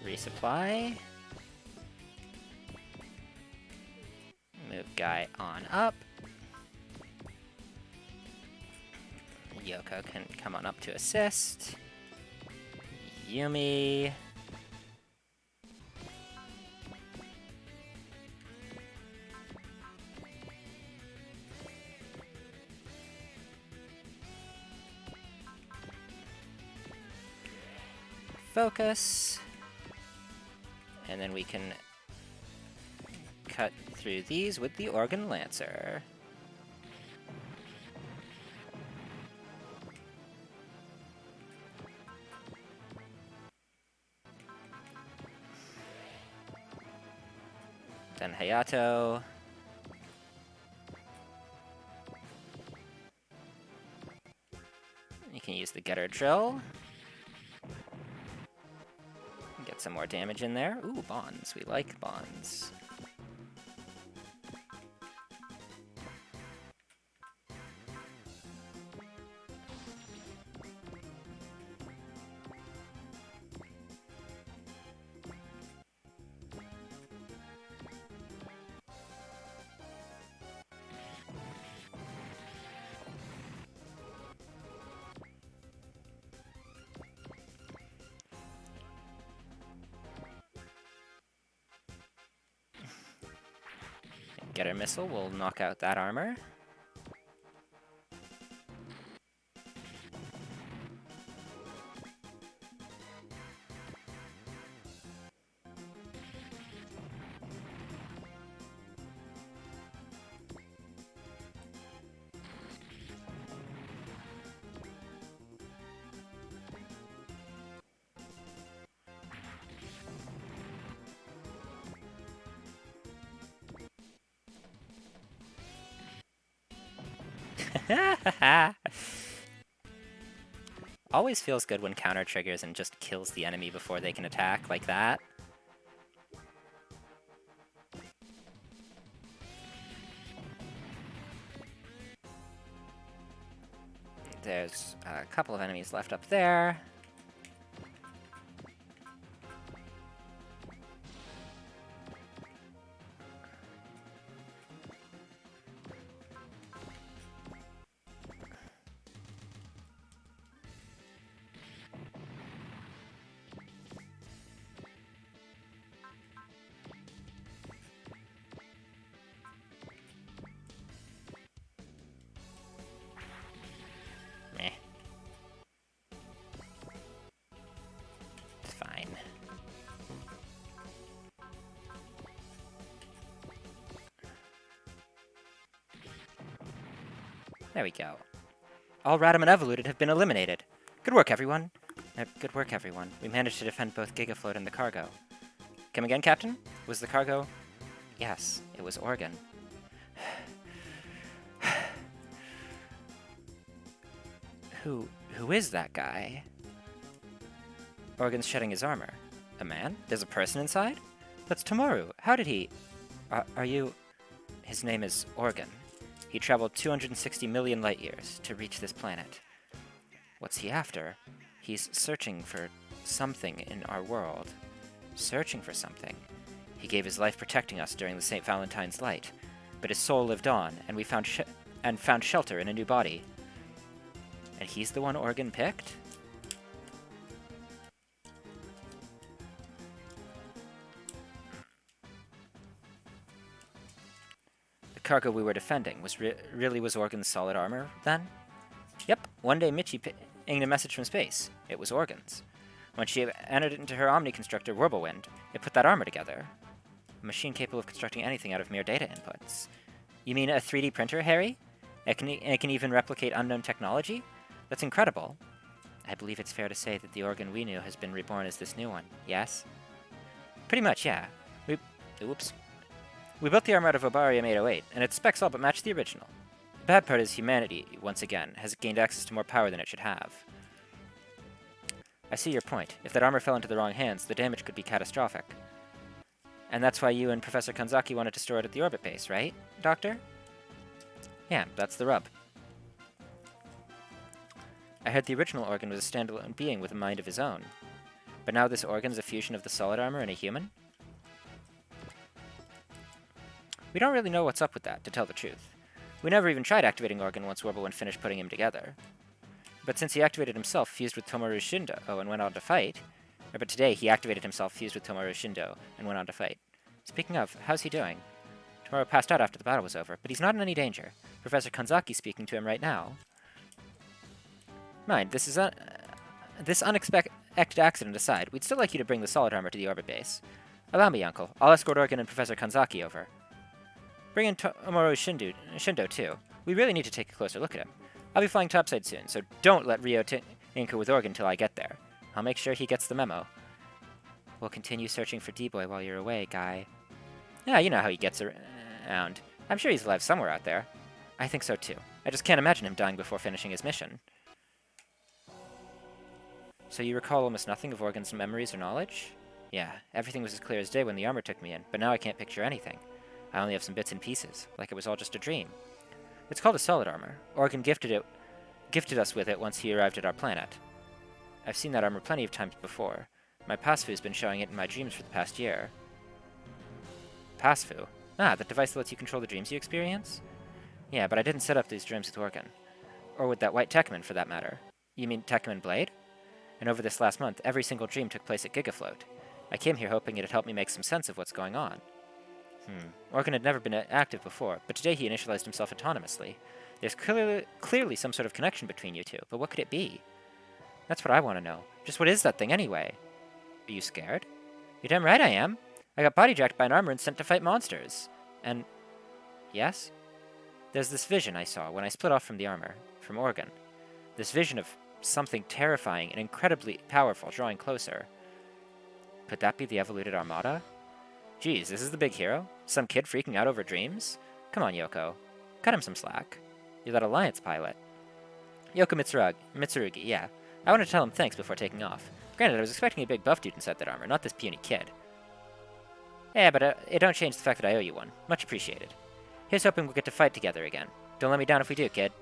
Resupply. Move guy on up. Yoko can come on up to assist. Yumi. Focus. And then we can cut through these with the Organ Lancer. Then Hayato. You can use the Getter Drill. Get some more damage in there. Ooh, bonds. We like bonds. Getter Missile will knock out that armor. Always feels good when counter triggers and just kills the enemy before they can attack, like that. There's a couple of enemies left up there. Meh. It's fine. There we go. All Radam and Evoluted have been eliminated. Good work, everyone. Good work, everyone. We managed to defend both Gigafloat and the cargo. Come again, Captain? Was the cargo... Yes, it was Organ. Who is that guy? Organ's shedding his armor. A man? There's a person inside? That's Tomoru. How did he... Are you... His name is Organ. He traveled 260 million light years to reach this planet. What's he after? He's searching for something in our world. Searching for something. He gave his life protecting us during the St. Valentine's Light, but his soul lived on, and we found shelter in a new body. And he's the one Organ picked? The cargo we were defending really was Organ's solid armor, then? Yep, one day Michi pinged a message from space. It was Organ's. When she entered it into her Omni-Constructor Whirlwind, it put that armor together. A machine capable of constructing anything out of mere data inputs. You mean a 3D printer, Harry? It can even replicate unknown technology? That's incredible. I believe it's fair to say that the Organ we knew has been reborn as this new one, yes? Pretty much, yeah. We built the armor out of Obarium 808, and its specs all but match the original. The bad part is humanity, once again, has gained access to more power than it should have. I see your point. If that armor fell into the wrong hands, the damage could be catastrophic. And that's why you and Professor Kanzaki wanted to store it at the orbit base, right, Doctor? Yeah, that's the rub. I heard the original Organ was a standalone being with a mind of his own. But now this Organ's a fusion of the solid armor and a human? We don't really know what's up with that, to tell the truth. We never even tried activating Organ once Whirlwind finished putting him together. But since he activated himself fused with Tomoru Shindo and went on to fight... But today he activated himself fused with Tomoru Shindo and went on to fight. Speaking of, how's he doing? Tomoru passed out after the battle was over, but he's not in any danger. Professor Kanzaki's speaking to him right now. Mind, this unexpected accident aside, we'd still like you to bring the solid armor to the orbit base. Allow me, Uncle. I'll escort Organ and Professor Kanzaki over. Bring in Tomoru Shindo, too. We really need to take a closer look at him. I'll be flying topside soon, so don't let Rio tinker with Organ till I get there. I'll make sure he gets the memo. We'll continue searching for D-Boy while you're away, Guy. Yeah, you know how he gets around. I'm sure he's alive somewhere out there. I think so, too. I just can't imagine him dying before finishing his mission. So you recall almost nothing of Organ's memories or knowledge? Yeah, everything was as clear as day when the armor took me in, but now I can't picture anything. I only have some bits and pieces, like it was all just a dream. It's called a solid armor. Organ gifted us with it once he arrived at our planet. I've seen that armor plenty of times before. My Pasfu's been showing it in my dreams for the past year. Pasfu? Ah, the device that lets you control the dreams you experience? Yeah, but I didn't set up these dreams with Organ. Or with that white Tekkaman, for that matter. You mean Tekkaman Blade? And over this last month, every single dream took place at Gigafloat. I came here hoping it'd help me make some sense of what's going on. Organ had never been active before, but today he initialized himself autonomously. There's clearly some sort of connection between you two, but what could it be? That's what I want to know. Just what is that thing anyway? Are you scared? You're damn right I am. I got bodyjacked by an armor and sent to fight monsters. And... yes? There's this vision I saw when I split off from the armor, from Organ. This vision of something terrifying and incredibly powerful drawing closer. Could that be the evoluted Armada? Geez, this is the big hero? Some kid freaking out over dreams? Come on, Yoko. Cut him some slack. You're that Alliance pilot. Yoko Mitsurugi, yeah. I wanted to tell him thanks before taking off. Granted, I was expecting a big buff dude inside that armor, not this puny kid. Yeah, but it don't change the fact that I owe you one. Much appreciated. Here's hoping we'll get to fight together again. Don't let me down if we do, kid.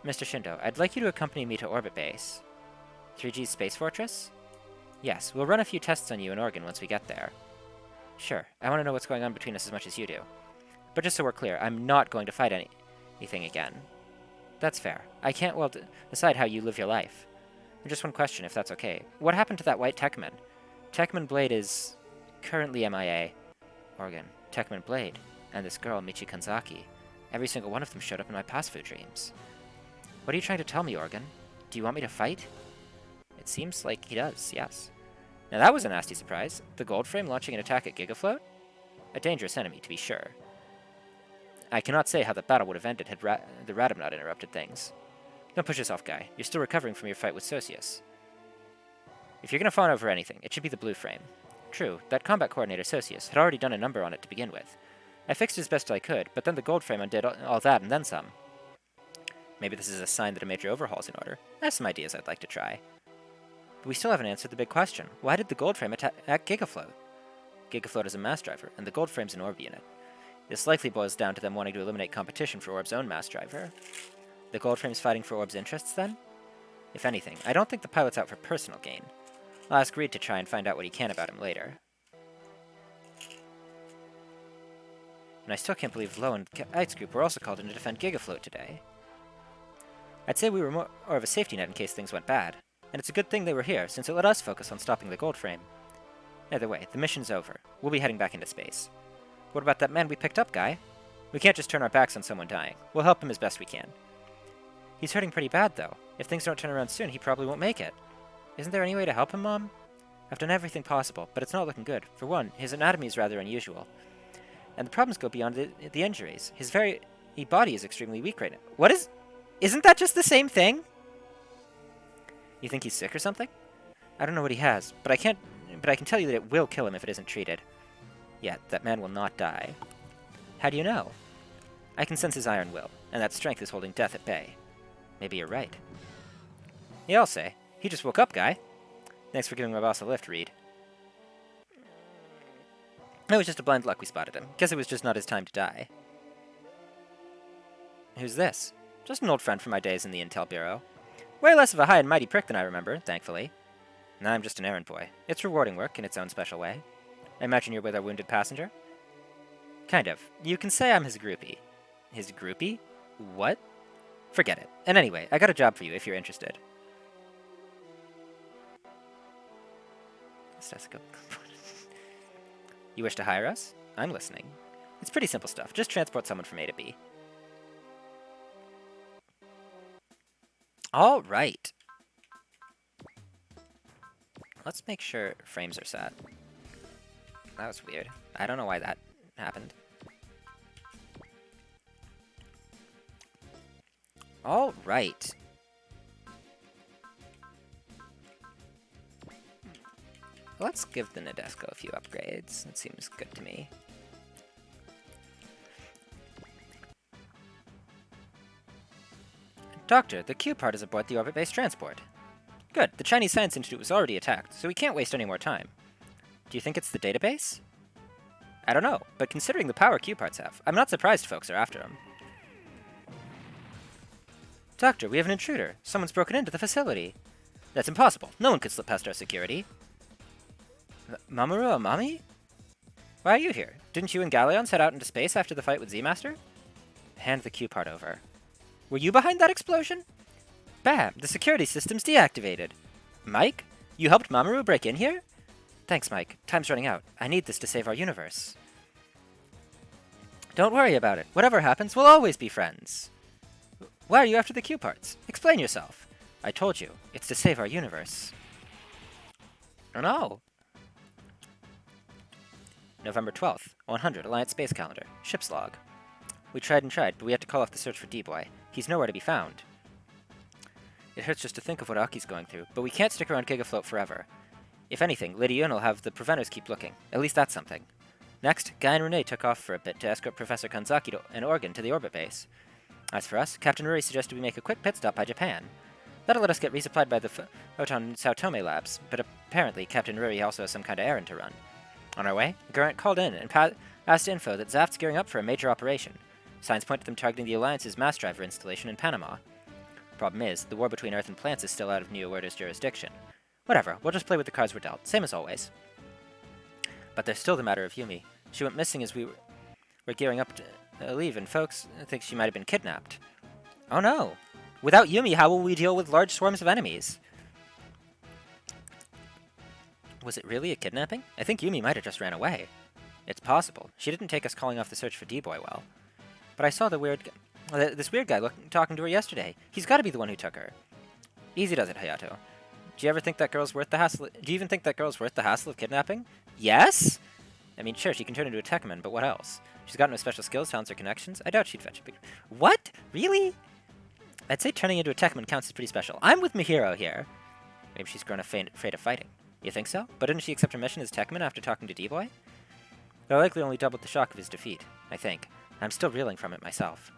Mr. Shindo, I'd like you to accompany me to Orbit Base. 3G's Space Fortress? Yes, we'll run a few tests on you in Oregon once we get there. Sure, I want to know what's going on between us as much as you do. But just so we're clear, I'm not going to fight anything again. That's fair. I can't well decide how you live your life. Just one question, if that's okay. What happened to that white Techman? Techman Blade is currently MIA. Oregon, Techman Blade, and this girl, Michi Kanzaki. Every single one of them showed up in my past food dreams. What are you trying to tell me, Oregon? Do you want me to fight? It seems like he does, yes. Now that was a nasty surprise. The Gold Frame launching an attack at Gigafloat? A dangerous enemy, to be sure. I cannot say how the battle would have ended had the Radom not interrupted things. Don't push yourself, Guy. You're still recovering from your fight with Socius. If you're going to fawn over anything, it should be the blue frame. True, that combat coordinator Socius had already done a number on it to begin with. I fixed it as best I could, but then the gold frame undid all that and then some. Maybe this is a sign that a major overhaul's in order. I have some ideas I'd like to try. But we still haven't answered the big question. Why did the gold frame attack Gigafloat? Gigafloat is a mass driver, and the gold frame's an orb unit. This likely boils down to them wanting to eliminate competition for Orb's own mass driver. The gold frame's fighting for Orb's interests, then? If anything, I don't think the pilot's out for personal gain. I'll ask Reed to try and find out what he can about him later. And I still can't believe Lowe and Kite's group were also called in to defend Gigafloat today. I'd say we were more of a safety net in case things went bad. And it's a good thing they were here, since it let us focus on stopping the gold frame. Either way, the mission's over. We'll be heading back into space. What about that man we picked up, Guy? We can't just turn our backs on someone dying. We'll help him as best we can. He's hurting pretty bad, though. If things don't turn around soon, he probably won't make it. Isn't there any way to help him, Mom? I've done everything possible, but it's not looking good. For one, his anatomy is rather unusual. And the problems go beyond the injuries. His very body is extremely weak right now. What is... Isn't that just the same thing? You think he's sick or something? I don't know what he has, but I can tell you that it will kill him if it isn't treated. Yet, that man will not die. How do you know? I can sense his iron will, and that strength is holding death at bay. Maybe you're right. Yeah, I'll say. He just woke up, Guy. Thanks for giving my boss a lift, Reed. It was just a blind luck we spotted him. Guess it was just not his time to die. Who's this? Just an old friend from my days in the Intel Bureau. Way less of a high and mighty prick than I remember, thankfully. Now I'm just an errand boy. It's rewarding work in its own special way. I imagine you're with our wounded passenger? Kind of. You can say I'm his groupie. His groupie? What? Forget it. And anyway, I got a job for you if you're interested. You wish to hire us? I'm listening. It's pretty simple stuff. Just transport someone from A to B. All right. Let's make sure frames are set. That was weird. I don't know why that happened. All right. Let's give the Nadesco a few upgrades. That seems good to me. Doctor, the Q part is aboard the orbit-based transport. Good, the Chinese Science Institute was already attacked, so we can't waste any more time. Do you think it's the database? I don't know, but considering the power Q parts have, I'm not surprised folks are after them. Doctor, we have an intruder. Someone's broken into the facility. That's impossible. No one could slip past our security. Mamoru Amami? Why are you here? Didn't you and Galleons head out into space after the fight with Z-Master? Hand the Q part over. Were you behind that explosion? Bam! The security system's deactivated. Mike? You helped Mamoru break in here? Thanks, Mike. Time's running out. I need this to save our universe. Don't worry about it. Whatever happens, we'll always be friends. Why are you after the Q parts? Explain yourself. I told you. It's to save our universe. I don't know. November 12th, 100, Alliance Space Calendar. Ship's log. We tried and tried, but we had to call off the search for D-Boy. He's nowhere to be found. It hurts just to think of what Aki's going through, but we can't stick around Gigafloat forever. If anything, Lady Yun will have the preventers keep looking. At least that's something. Next, Guy and Renee took off for a bit to escort Professor Kanzaki and Organ to the orbit base. As for us, Captain Ruri suggested we make a quick pit stop by Japan. That'll let us get resupplied by the Photon Sao Tome labs, but apparently Captain Ruri also has some kind of errand to run. On our way, Gurant called in and asked info that Zaft's gearing up for a major operation. Signs point to them targeting the Alliance's mass driver installation in Panama. Problem is, the war between Earth and plants is still out of New Order's jurisdiction. Whatever, we'll just play with the cards we're dealt, same as always. But there's still the matter of Yumi. She went missing as we were gearing up to leave, and folks think she might have been kidnapped. Oh no! Without Yumi, how will we deal with large swarms of enemies? Was it really a kidnapping? I think Yumi might have just ran away. It's possible. She didn't take us calling off the search for D-Boy well. But I saw this weird guy talking to her yesterday. He's got to be the one who took her. Easy does it, Hayato. Do you ever think that girl's worth the hassle? Do you even think that girl's worth the hassle of kidnapping? Yes? I mean, sure, she can turn into a Tekkaman, but what else? She's got no special skills, talents, or connections. I doubt she'd fetch a big... What? Really? I'd say turning into a Tekkaman counts as pretty special. I'm with Mihiro here. Maybe she's grown afraid of fighting. You think so? But didn't she accept her mission as Tekkaman after talking to D-Boy? That likely only doubled the shock of his defeat, I think. I'm still reeling from it myself.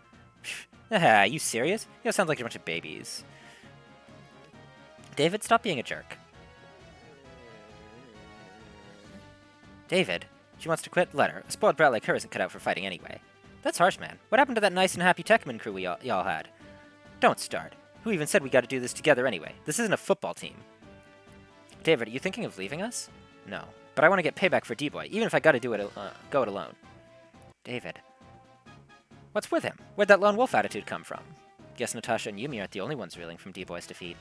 Are you serious? You sound like a bunch of babies. David, stop being a jerk. David, she wants to quit? Let her. A spoiled brat like her isn't cut out for fighting anyway. That's harsh, man. What happened to that nice and happy Tekkaman crew y'all had? Don't start. Who even said we gotta do this together anyway? This isn't a football team. David, are you thinking of leaving us? No. But I want to get payback for D-Boy, even if I gotta go it alone. David. What's with him? Where'd that lone wolf attitude come from? Guess Natasha and Yumi aren't the only ones reeling from D-Boy's defeat.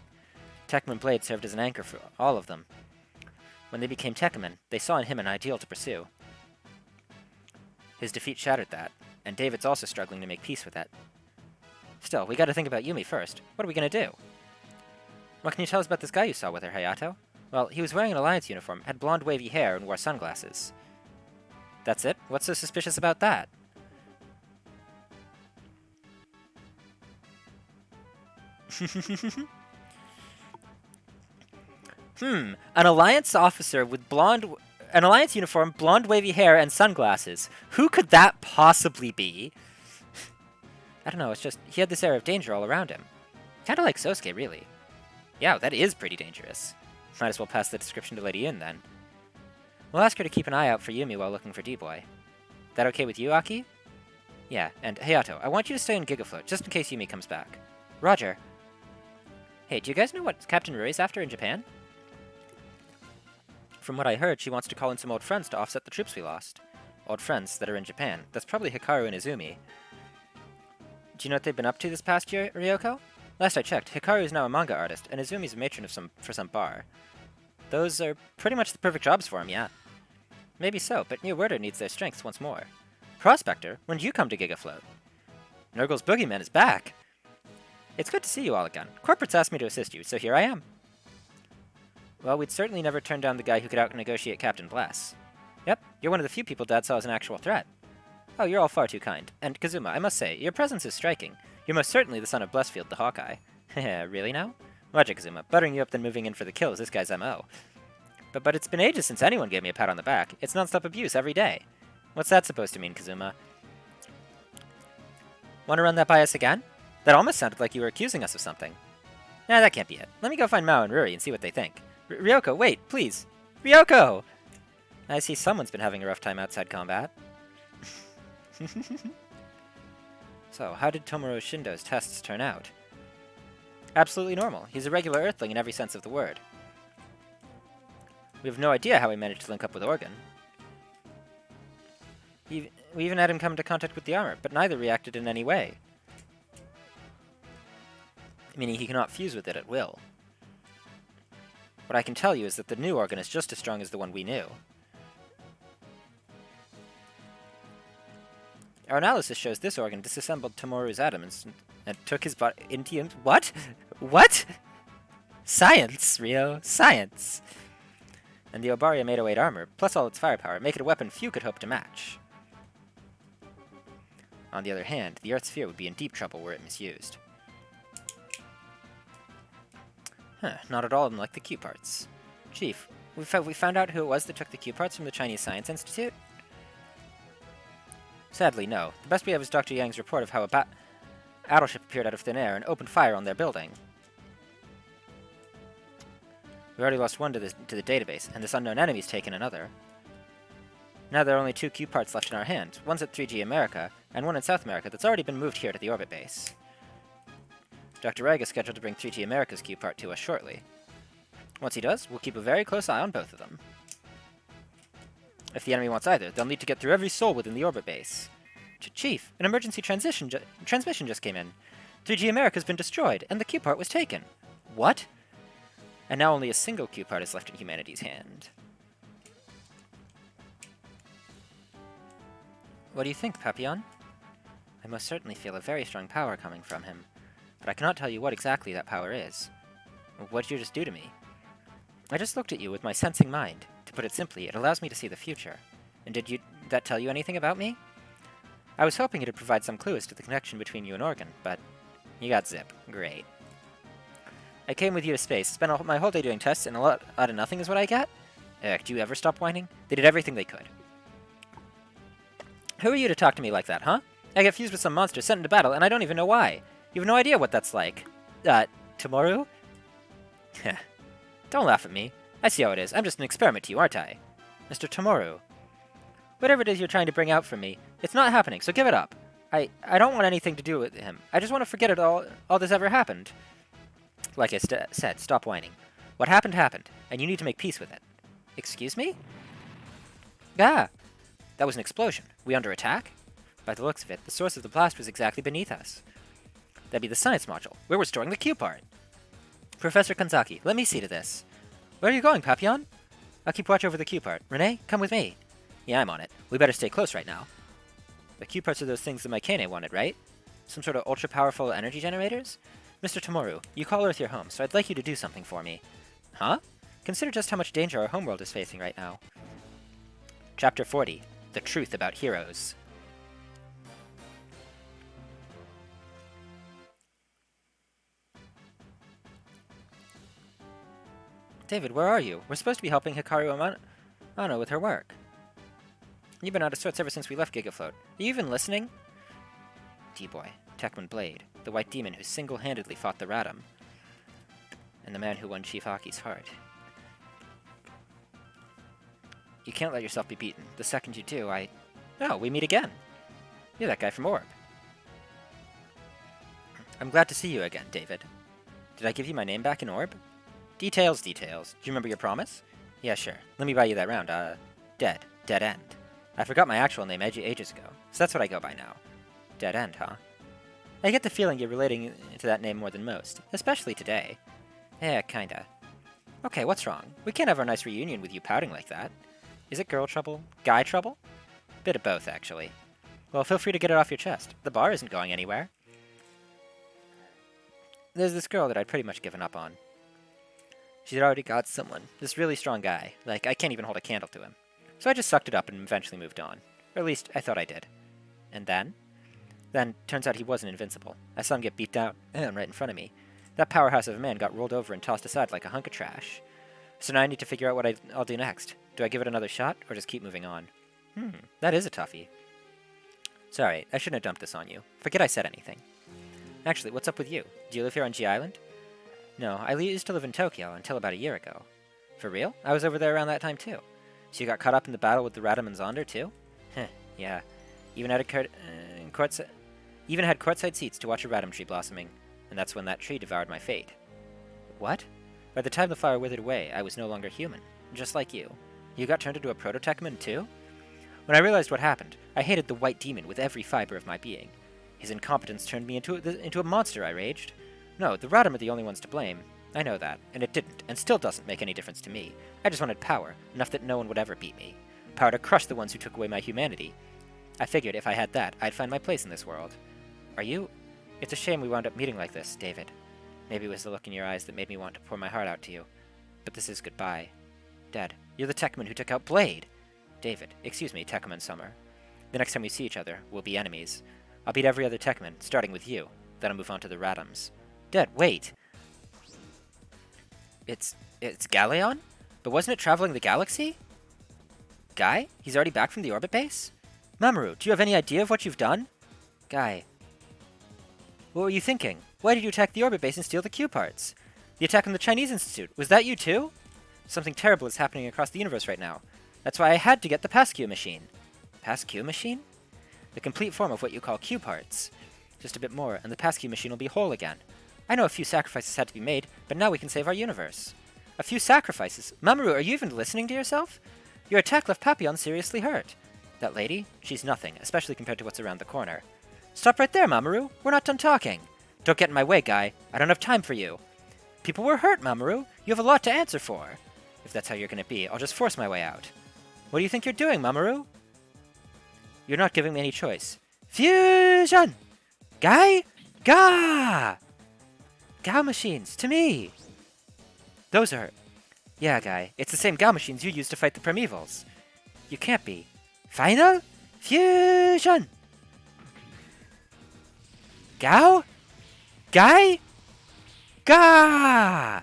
Tekkaman Blade served as an anchor for all of them. When they became Tekkaman, they saw in him an ideal to pursue. His defeat shattered that, and David's also struggling to make peace with that. Still, we gotta think about Yumi first. What are we gonna do? What can you tell us about this guy you saw with her, Hayato? Well, he was wearing an Alliance uniform, had blonde wavy hair, and wore sunglasses. That's it? What's so suspicious about that? An Alliance officer with an Alliance uniform, blonde wavy hair, and sunglasses. Who could that possibly be? I don't know, it's just, he had this air of danger all around him. Kinda like Sosuke, really. Yeah, that is pretty dangerous. Might as well pass the description to Lady Yin, then. We'll ask her to keep an eye out for Yumi while looking for D-Boy. That okay with you, Aki? Yeah, and Hayato, I want you to stay in Gigafloat, just in case Yumi comes back. Roger. Hey, do you guys know what Captain Ruri's after in Japan? From what I heard, she wants to call in some old friends to offset the troops we lost. Old friends that are in Japan. That's probably Hikaru and Izumi. Do you know what they've been up to this past year, Ryoko? Last I checked, Hikaru is now a manga artist, and Izumi's a matron of for some bar. Those are pretty much the perfect jobs for him, yeah. Maybe so, but New Order needs their strengths once more. Prospector, when did you come to Gigafloat? Nurgle's Boogeyman is back! It's good to see you all again. Corporate's asked me to assist you, so here I am. Well, we'd certainly never turn down the guy who could out-negotiate Captain Bless. Yep, you're one of the few people Dad saw as an actual threat. Oh, you're all far too kind. And Kazuma, I must say, your presence is striking. You're most certainly the son of Blessfield the Hawkeye. Really now? Roger, Kazuma. Buttering you up then moving in for the kill is this guy's MO. But it's been ages since anyone gave me a pat on the back. It's non-stop abuse every day. What's that supposed to mean, Kazuma? Want to run that by us again? That almost sounded like you were accusing us of something. Nah, that can't be it. Let me go find Mao and Ruri and see what they think. Ryoko, wait, please! Ryoko! I see someone's been having a rough time outside combat. So, how did Tomoro Shindo's tests turn out? Absolutely normal. He's a regular Earthling in every sense of the word. We have no idea how he managed to link up with Organ. We even had him come into contact with the armor, but neither reacted in any way. Meaning he cannot fuse with it at will. What I can tell you is that the new Organ is just as strong as the one we knew. Our analysis shows this organ disassembled Tomoru's atoms and took his body into him. What? What? Science, Rio. Science. And the Obaria Made 08 armor, plus all its firepower, make it a weapon few could hope to match. On the other hand, the Earth Sphere would be in deep trouble were it misused. Not at all unlike the Q parts. Chief, we found out who it was that took the Q parts from the Chinese Science Institute? Sadly, no. The best we have is Dr. Yang's report of how a battleship appeared out of thin air and opened fire on their building. We already lost one to the database, and this unknown enemy's taken another. Now there are only 2 Q parts left in our hands. One's at 3G America, and one in South America that's already been moved here to the orbit base. Dr. Reg is scheduled to bring 3G America's Q part to us shortly. Once he does, we'll keep a very close eye on both of them. If the enemy wants either, they'll need to get through every soul within the orbit base. Chief, an emergency transmission just came in. 3G America's been destroyed, and the Q part was taken. What? And now only a single Q part is left in humanity's hand. What do you think, Papillon? I most certainly feel a very strong power coming from him, but I cannot tell you what exactly that power is. What did you just do to me? I just looked at you with my sensing mind. To put it simply, it allows me to see the future. And did that tell you anything about me? I was hoping it'd provide some clue as to the connection between you and Organ, but you got Zip. Great. I came with you to space, spent my whole day doing tests, and a lot out of nothing is what I get? Do you ever stop whining? They did everything they could. Who are you to talk to me like that, huh? I get fused with some monster sent into battle, and I don't even know why. You have no idea what that's like. Tomoru? Don't laugh at me. I see how it is. I'm just an experiment to you, aren't I? Mr. Tomoru. Whatever it is you're trying to bring out from me, it's not happening, so give it up. I don't want anything to do with him. I just want to forget it all this ever happened. Like I said, stop whining. What happened happened, and you need to make peace with it. Excuse me? Ah! That was an explosion. We under attack? By the looks of it, the source of the blast was exactly beneath us. That'd be the science module, where we're storing the Q part. Professor Kanzaki, let me see to this. Where are you going, Papillon? I'll keep watch over the Q part. Renee, come with me. Yeah, I'm on it. We better stay close right now. The Q parts are those things that my Kane wanted, right? Some sort of ultra-powerful energy generators? Mr. Tomoru, you call Earth your home, so I'd like you to do something for me. Huh? Consider just how much danger our homeworld is facing right now. Chapter 40. The Truth About Heroes. David, where are you? We're supposed to be helping Hikaru Amano with her work. You've been out of sorts ever since we left Gigafloat. Are you even listening? D-Boy, Tekman Blade, the white demon who single-handedly fought the Radam, and the man who won Chief Aki's heart. You can't let yourself be beaten. The second you do, Oh, we meet again. You're that guy from Orb. I'm glad to see you again, David. Did I give you my name back in Orb? Details. Do you remember your promise? Yeah, sure. Let me buy you that round. Dead End. I forgot my actual name ages ago, so that's what I go by now. Dead End, huh? I get the feeling you're relating to that name more than most, especially today. Yeah, kinda. Okay, what's wrong? We can't have our nice reunion with you pouting like that. Is it girl trouble? Guy trouble? Bit of both, actually. Well, feel free to get it off your chest. The bar isn't going anywhere. There's this girl that I'd pretty much given up on. She'd already got someone. This really strong guy. Like, I can't even hold a candle to him. So I just sucked it up and eventually moved on. Or at least, I thought I did. And then? Then, turns out he wasn't invincible. I saw him get beat down right in front of me. That powerhouse of a man got rolled over and tossed aside like a hunk of trash. So now I need to figure out what I'll do next. Do I give it another shot, or just keep moving on? That is a toughie. Sorry, I shouldn't have dumped this on you. Forget I said anything. Actually, what's up with you? Do you live here on G Island? No, I used to live in Tokyo until about a year ago. For real? I was over there around that time too. So you got caught up in the battle with the Radam and Zonder too? Heh, yeah. Even had courtside seats to watch a Radam tree blossoming, and that's when that tree devoured my fate. What? By the time the flower withered away, I was no longer human, just like you. You got turned into a proto-Tekman too? When I realized what happened, I hated the white demon with every fiber of my being. His incompetence turned me into a monster, I raged. No, the Radam are the only ones to blame. I know that, and it didn't, and still doesn't make any difference to me. I just wanted power, enough that no one would ever beat me. Power to crush the ones who took away my humanity. I figured if I had that, I'd find my place in this world. Are you? It's a shame we wound up meeting like this, David. Maybe it was the look in your eyes that made me want to pour my heart out to you. But this is goodbye. Dad, you're the Tekman who took out Blade! David, excuse me, Tekman Summer. The next time we see each other, we'll be enemies. I'll beat every other Tekman, starting with you. Then I'll move on to the Radams. Dad, wait! It's Galeon? But wasn't it traveling the galaxy? Guy? He's already back from the orbit base? Mamoru, do you have any idea of what you've done? Guy. What were you thinking? Why did you attack the orbit base and steal the Q parts? The attack on the Chinese Institute, was that you too? Something terrible is happening across the universe right now. That's why I had to get the Pass-Q machine. Pass-Q machine? The complete form of what you call Q parts. Just a bit more, and the Pass-Q machine will be whole again. I know a few sacrifices had to be made, but now we can save our universe. A few sacrifices? Mamoru, are you even listening to yourself? Your attack left Papillon seriously hurt. That lady? She's nothing, especially compared to what's around the corner. Stop right there, Mamoru! We're not done talking! Don't get in my way, Guy. I don't have time for you. People were hurt, Mamoru. You have a lot to answer for. If that's how you're gonna be, I'll just force my way out. What do you think you're doing, Mamoru? You're not giving me any choice. Fusion! Guy? Ga! Gao machines, to me! Those are... Yeah, Guy. It's the same Gao machines you used to fight the Primevals. You can't be. Final? Fusion! Gao? Guy? Ga!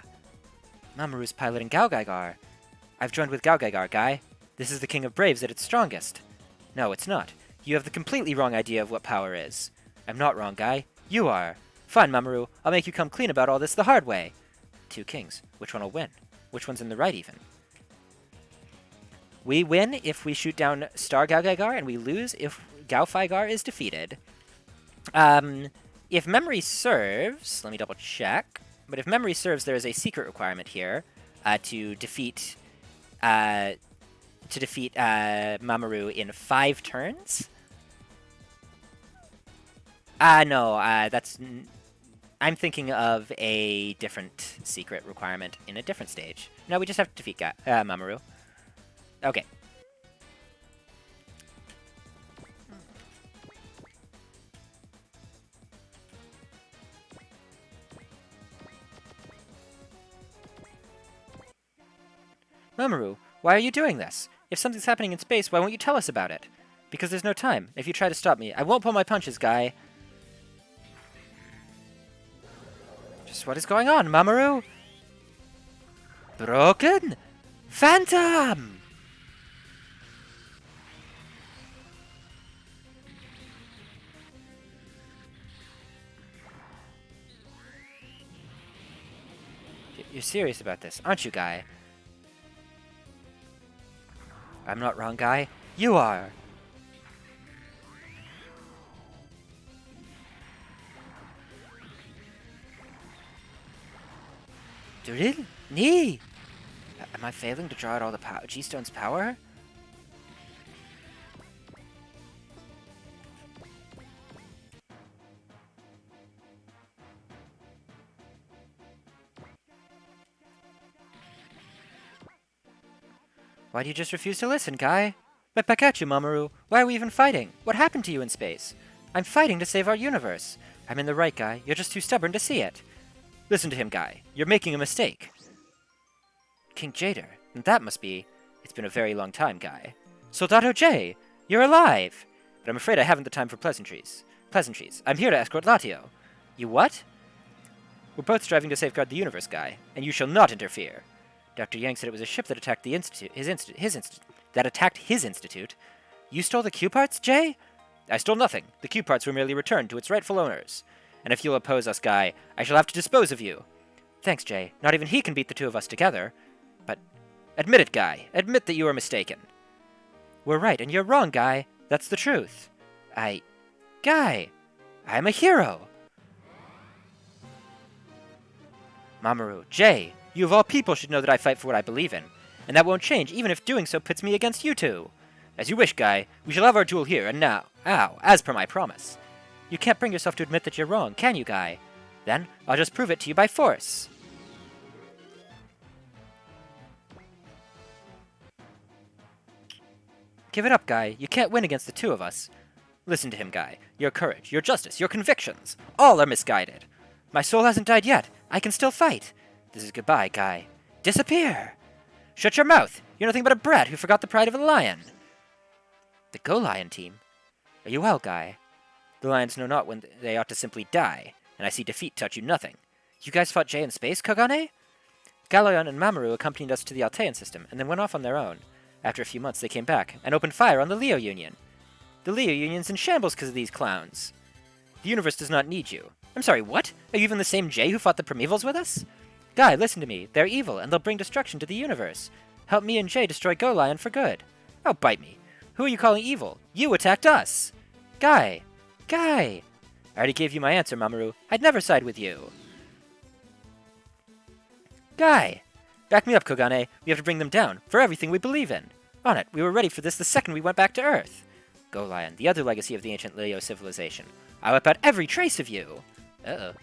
Mamoru's piloting Gao Gaigar. I've joined with Gao Gaigar, Guy. This is the King of Braves at its strongest. No, it's not. You have the completely wrong idea of what power is. I'm not wrong, Guy. You are. Fine, Mamoru. I'll make you come clean about all this the hard way. Two kings. Which one will win? Which one's in the right, even? We win if we shoot down Star Gao Gaigar, and we lose if Gao Faigar is defeated. If memory serves... Let me double check. But if memory serves, there is a secret requirement here to defeat... Mamoru in 5 turns? No, that's... I'm thinking of a different secret requirement in a different stage. No, we just have to defeat Mamoru. Okay. Mamoru, why are you doing this? If something's happening in space, why won't you tell us about it? Because there's no time. If you try to stop me, I won't pull my punches, Guy. Just what is going on, Mamoru? Broken? Phantom! You're serious about this, aren't you, Guy? I'm not wrong, Guy. You are. Drill? Knee! Am I failing to draw out all the G-Stone's power? Why do you just refuse to listen, Guy? Right back at you, Mamoru. Why are we even fighting? What happened to you in space? I'm fighting to save our universe. I'm in the right, Guy. You're just too stubborn to see it. Listen to him, Guy. You're making a mistake. King Jader. That must be... It's been a very long time, Guy. Soldado J! You're alive! But I'm afraid I haven't the time for pleasantries. I'm here to escort Latio. You what? We're both striving to safeguard the universe, Guy, and you shall not interfere. Dr. Yang said it was a ship that attacked the institute, his institute. You stole the Q parts, Jay? I stole nothing. The Q parts were merely returned to its rightful owners. And if you'll oppose us, Guy, I shall have to dispose of you. Thanks, Jay. Not even he can beat the two of us together. But admit it, Guy. Admit that you are mistaken. We're right, and you're wrong, Guy. That's the truth. Guy, I'm a hero. Mamoru, Jay, you of all people should know that I fight for what I believe in, and that won't change even if doing so pits me against you two. As you wish, Guy. We shall have our duel here and now. As per my promise. You can't bring yourself to admit that you're wrong, can you, Guy? Then I'll just prove it to you by force. Give it up, Guy. You can't win against the two of us. Listen to him, Guy. Your courage, your justice, your convictions, all are misguided. My soul hasn't died yet. I can still fight. This is goodbye, Guy. Disappear! Shut your mouth! You're nothing but a brat who forgot the pride of a lion. The Go Lion team? Are you well, Guy? The lions know not when they ought to simply die, and I see defeat touch you nothing. You guys fought Jay in space, Kagane? Galoyan and Mamoru accompanied us to the Altean system, and then went off on their own. After a few months, they came back, and opened fire on the Leo Union. The Leo Union's in shambles because of these clowns. The universe does not need you. I'm sorry, what? Are you even the same Jay who fought the Primevals with us? Guy, listen to me. They're evil, and they'll bring destruction to the universe. Help me and Jay destroy Golion for good. Oh, bite me. Who are you calling evil? You attacked us! Guy! Guy! I already gave you my answer, Mamoru. I'd never side with you. Guy! Back me up, Kogane. We have to bring them down, for everything we believe in. On it, we were ready for this the second we went back to Earth. Golion, the other legacy of the ancient Leo civilization. I wipe out every trace of you! Uh-oh.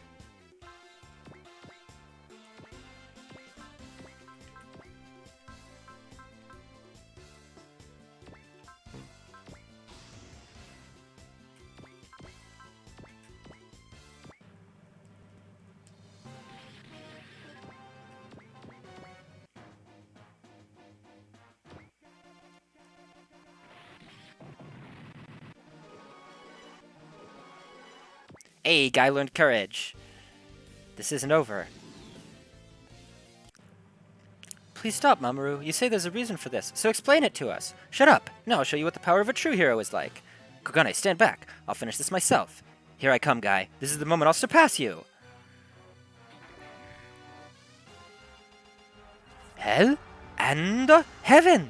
Hey, Guy learned courage. This isn't over. Please stop, Mamoru. You say there's a reason for this, so explain it to us. Shut up. Now I'll show you what the power of a true hero is like. Kogane, stand back. I'll finish this myself. Here I come, Guy. This is the moment I'll surpass you. Hell and heaven!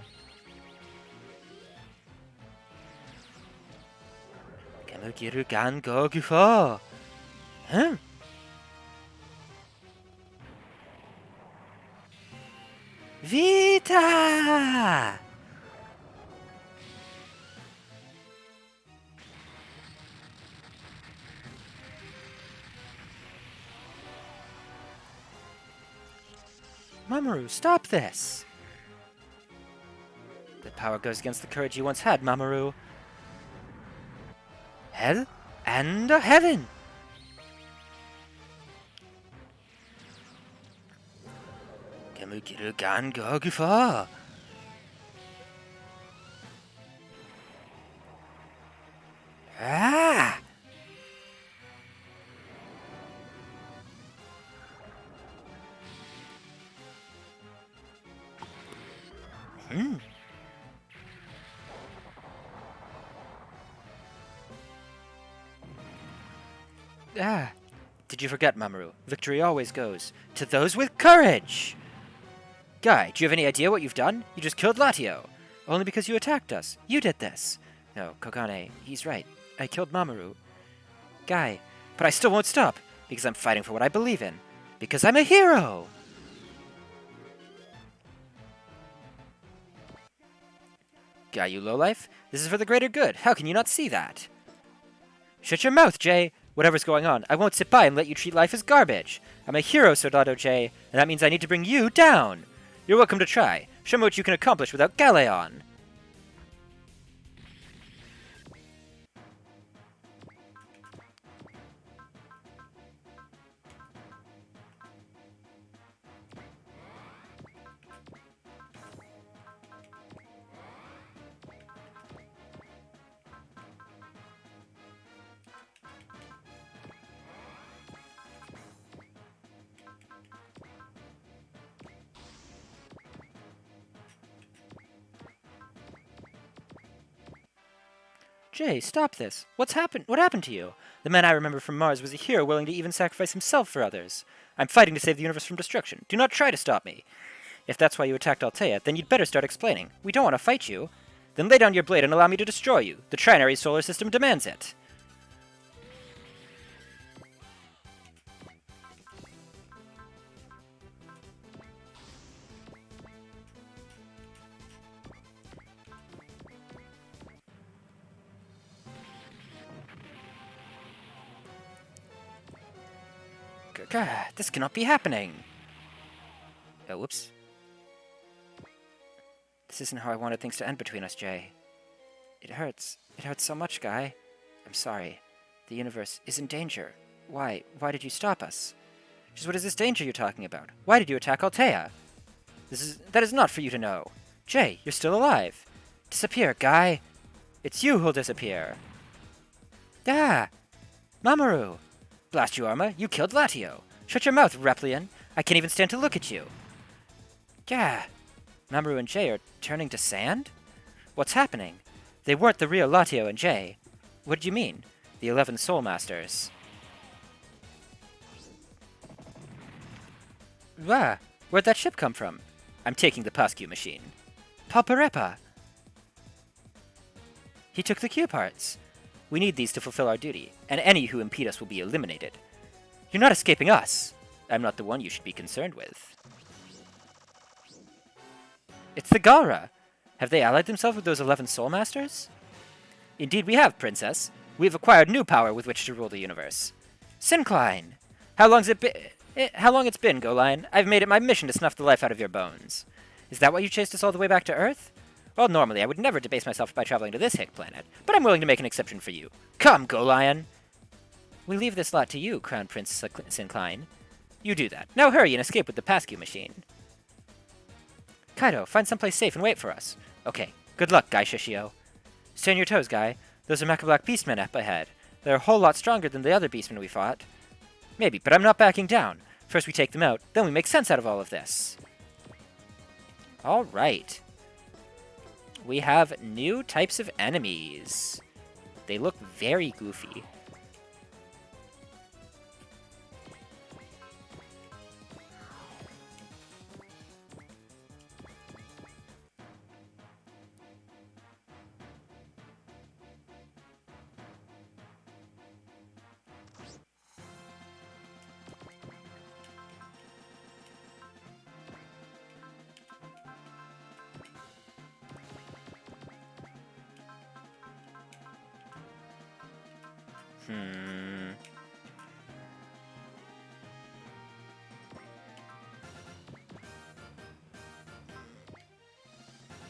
Kemukiru gan go gufo. Huh? Vita! Mamoru, stop this! The power goes against the courage you once had, Mamoru. Hell and heaven! Kemukiru gan go gufo. Ah! Ah. Did you forget, Mamoru? Victory always goes to those with courage! Guy, do you have any idea what you've done? You just killed Latio. Only because you attacked us. You did this. No, Kogane, he's right. I killed Mamoru. Guy, but I still won't stop, because I'm fighting for what I believe in. Because I'm a hero! Guy, you lowlife? This is for the greater good. How can you not see that? Shut your mouth, Jay! Whatever's going on, I won't sit by and let you treat life as garbage. I'm a hero, Soldado Jay, and that means I need to bring you down. You're welcome to try. Show me what you can accomplish without Galeon. Jay, stop this. What's happened? What happened to you? The man I remember from Mars was a hero willing to even sacrifice himself for others. I'm fighting to save the universe from destruction. Do not try to stop me. If that's why you attacked Altea, then you'd better start explaining. We don't want to fight you. Then lay down your blade and allow me to destroy you. The Trinary solar system demands it. God, this cannot be happening. Oh, whoops. This isn't how I wanted things to end between us, Jay. It hurts. It hurts so much, Guy. I'm sorry. The universe is in danger. Why? Why did you stop us? Just what is this danger you're talking about? Why did you attack Altea? That is not for you to know. Jay, you're still alive. Disappear, Guy. It's you who'll disappear. Ah! Mamoru! Blast you, Arma. You killed Latio. Shut your mouth, Replian. I can't even stand to look at you. Gah! Mamoru and Jay are turning to sand? What's happening? They weren't the real Latio and Jay. What do you mean? The 11 Soul Masters. Wah! Where'd that ship come from? I'm taking the Pascu machine. Paparepa! He took the Q parts. We need these to fulfill our duty, and any who impede us will be eliminated. You're not escaping us! I'm not the one you should be concerned with. It's the Galra! Have they allied themselves with those 11 Soul Masters? Indeed we have, Princess. We have acquired new power with which to rule the universe. Syncline! How long it's been, Goline? I've made it my mission to snuff the life out of your bones. Is that why you chased us all the way back to Earth? Well, normally I would never debase myself by traveling to this hick planet, but I'm willing to make an exception for you. Come, Golion! We leave this lot to you, Crown Prince Syncline. You do that. Now hurry and escape with the Pascu machine. Kaido, find someplace safe and wait for us. Okay, good luck, Guy Shishio. Stay on your toes, Guy. Those are Mecha Black Beastmen up ahead. They're a whole lot stronger than the other beastmen we fought. Maybe, but I'm not backing down. First we take them out, then we make sense out of all of this. Alright. We have new types of enemies. They look very goofy.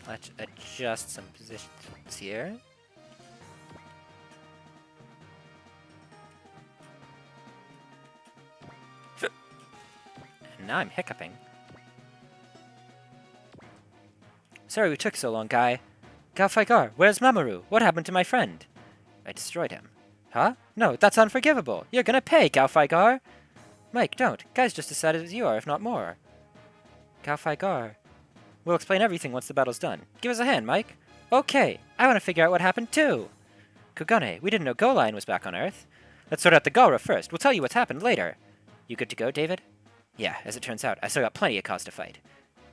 Let's adjust some positions here. And now I'm hiccuping. Sorry we took so long, Guy. Galfaigar, where's Mamoru? What happened to my friend? I destroyed him. Huh? No, that's unforgivable. You're gonna pay, Galfaigar. Mike, don't. Guy's just as sad as you are, if not more. Galfaigar. We'll explain everything once the battle's done. Give us a hand, Mike. Okay, I want to figure out what happened too. Kugane, we didn't know Goline was back on Earth. Let's sort out the Galra first. We'll tell you what's happened later. You good to go, David? Yeah, as it turns out, I still got plenty of cause to fight.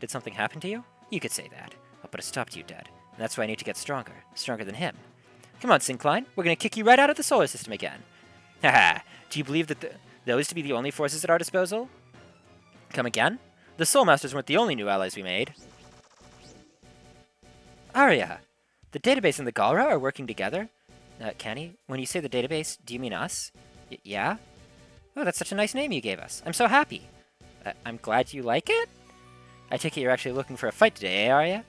Did something happen to you? You could say that. I'll put a stop to you, Dad. And that's why I need to get stronger. Stronger than him. Come on, Syncline. We're gonna kick you right out of the solar system again. Haha, do you believe that those to be the only forces at our disposal? Come again? The Soul Masters weren't the only new allies we made. Arya! The database and the Galra are working together? Kenny, when you say the database, do you mean us? Yeah? Oh, that's such a nice name you gave us. I'm so happy. I'm glad you like it? I take it you're actually looking for a fight today, eh, Arya?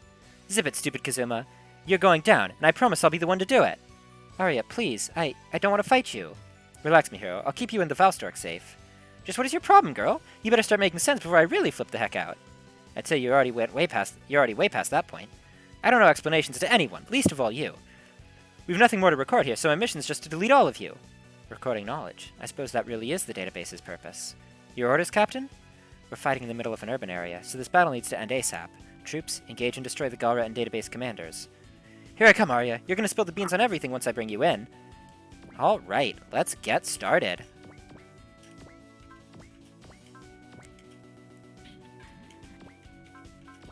Zip it, stupid Kazuma. You're going down, and I promise I'll be the one to do it. Arya, please, I don't want to fight you. Relax, Mihiro. I'll keep you and the Valstork safe. Just what is your problem, girl? You better start making sense before I really flip the heck out. I'd say you're already way past that point. I don't know explanations to anyone, least of all you. We've nothing more to record here, so my mission's just to delete all of you. Recording knowledge. I suppose that really is the database's purpose. Your orders, Captain? We're fighting in the middle of an urban area, so this battle needs to end ASAP. Troops, engage and destroy the Galra and database commanders. Here I come, Arya. You're gonna spill the beans on everything once I bring you in. Alright, let's get started.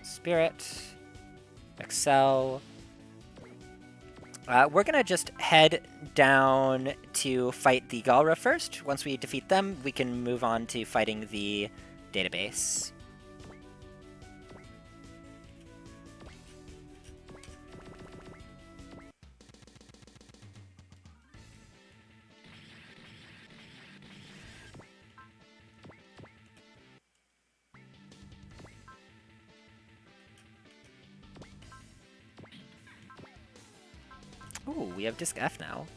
Spirit. Excel. We're gonna just head down to fight the Galra first. Once we defeat them, we can move on to fighting the database. Ooh, we have Disc F now.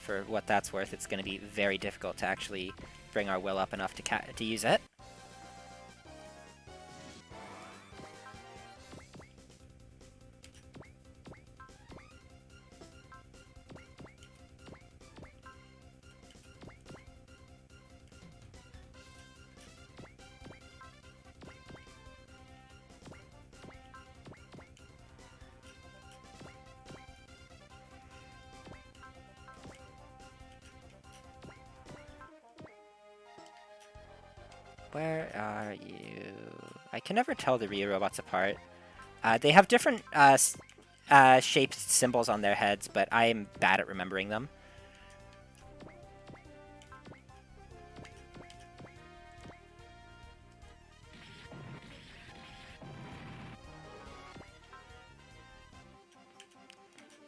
For what that's worth, it's going to be very difficult to actually bring our will up enough to use it. Where are you? I can never tell the Ryu robots apart. They have different shaped symbols on their heads, but I am bad at remembering them.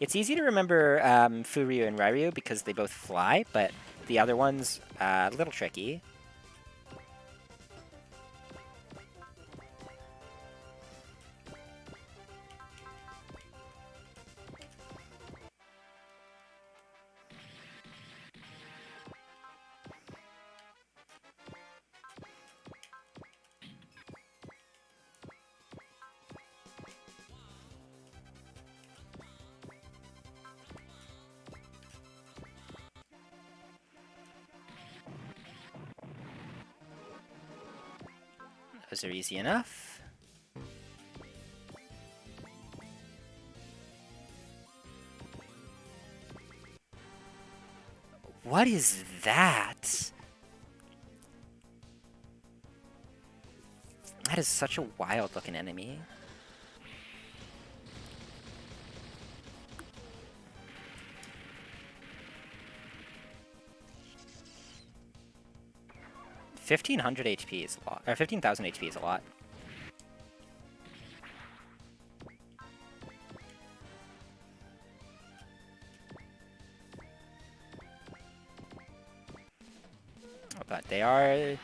It's easy to remember Furyu and Ryu because they both fly, but the other one's a little tricky. Those are easy enough. What is that? That is such a wild-looking enemy. $1,500 HP is a lot, or 15,000 HP is a lot. But they are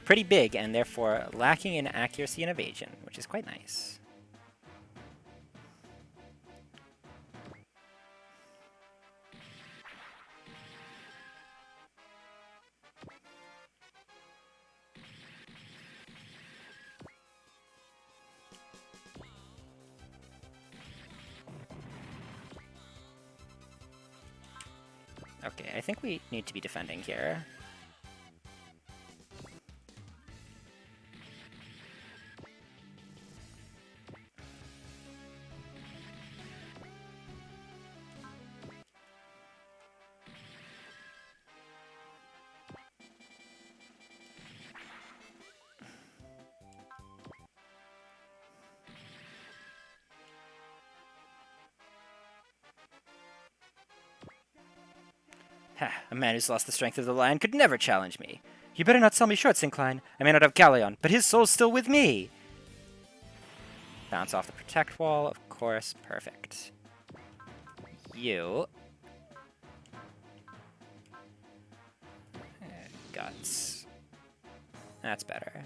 pretty big and therefore lacking in accuracy and evasion, which is quite nice. Okay, I think we need to be defending here. A man who's lost the strength of the lion could never challenge me. You better not sell me short, Syncline. I may not have Galleon, but his soul's still with me! Bounce off the protect wall, of course. Perfect. You. Guts. That's better.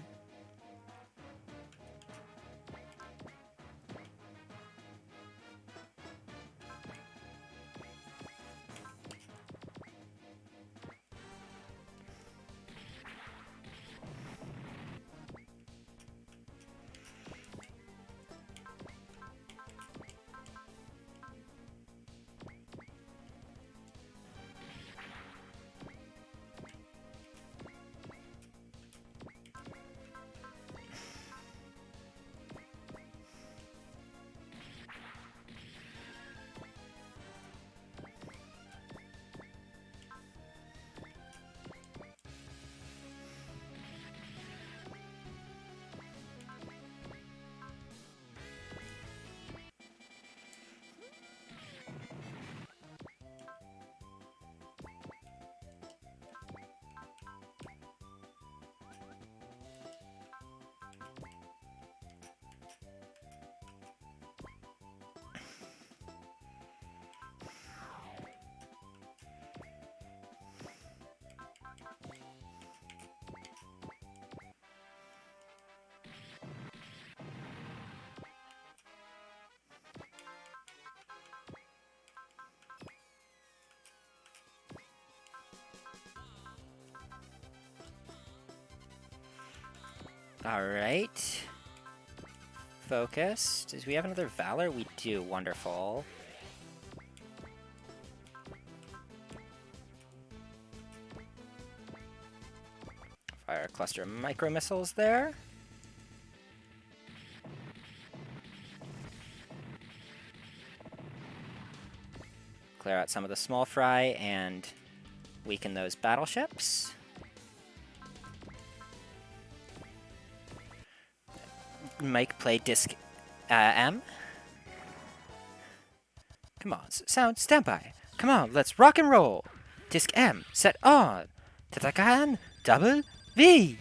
Alright. Focus. Do we have another Valor? We do. Wonderful. Fire a cluster of micro missiles there. Clear out some of the small fry and weaken those battleships. Mike play disc M? Come on, sound, stand by. Come on, let's rock and roll. Disc M, set on. Tatakan, double V.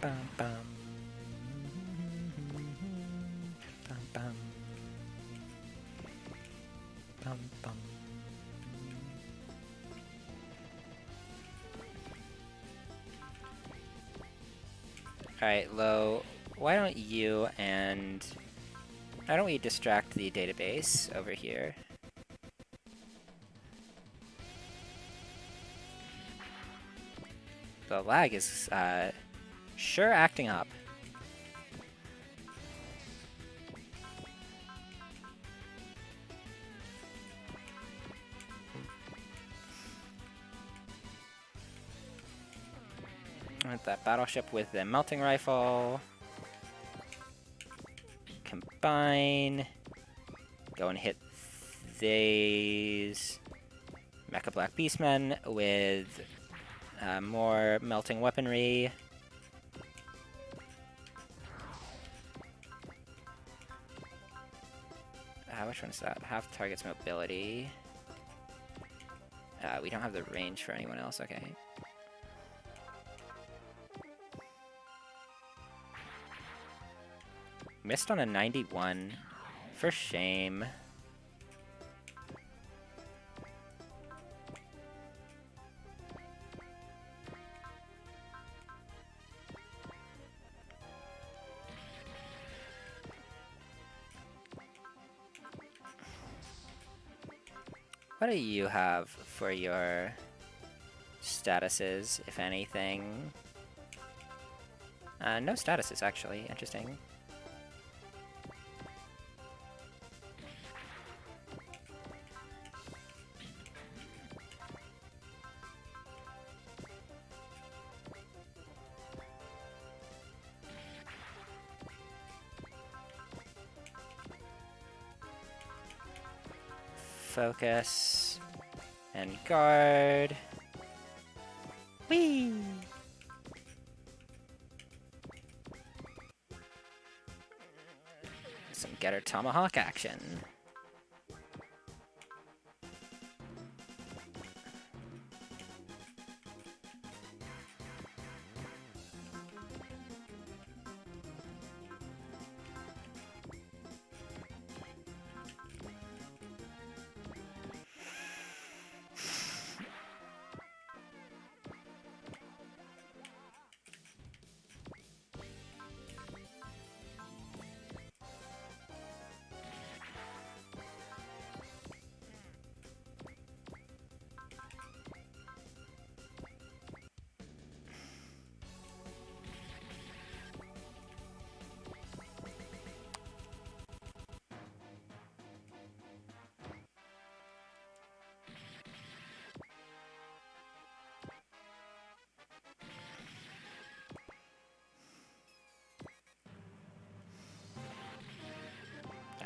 Bum, bum. Bum, bum. Bum, bum. Alright, Lo, why don't you why don't we distract the database over here? The lag is sure acting up. With that battleship with the melting rifle. Combine. Go and hit these Mecha Black Beastmen with more melting weaponry. Which one is that? Half target's mobility. We don't have the range for anyone else, okay. Missed on a 91. For shame. What do you have for your statuses, if anything? No statuses, actually. Interesting. Focus and guard. Whee! Some Getter Tomahawk action.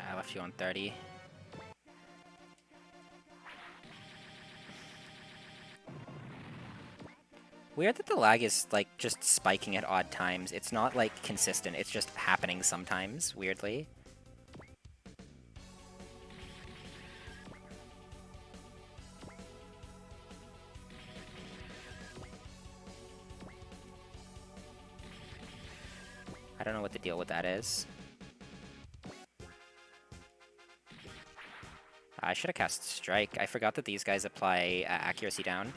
I left you on 30. Weird that the lag is, like, just spiking at odd times. It's not, like, consistent. It's just happening sometimes, weirdly. I don't know what the deal with that is. I should have cast Strike. I forgot that these guys apply accuracy down.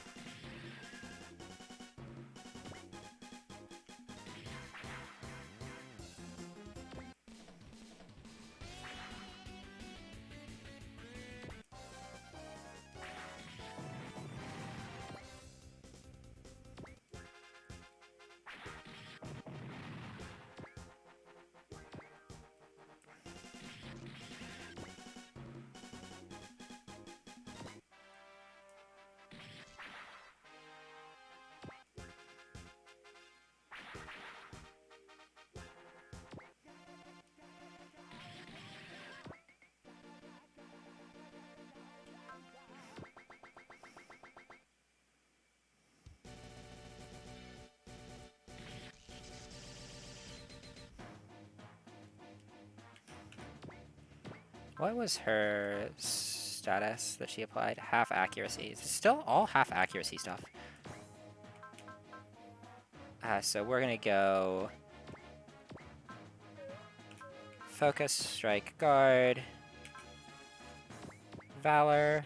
What was her status that she applied? Half accuracy. It's still all half accuracy stuff. So we're gonna go focus, strike, guard, valor.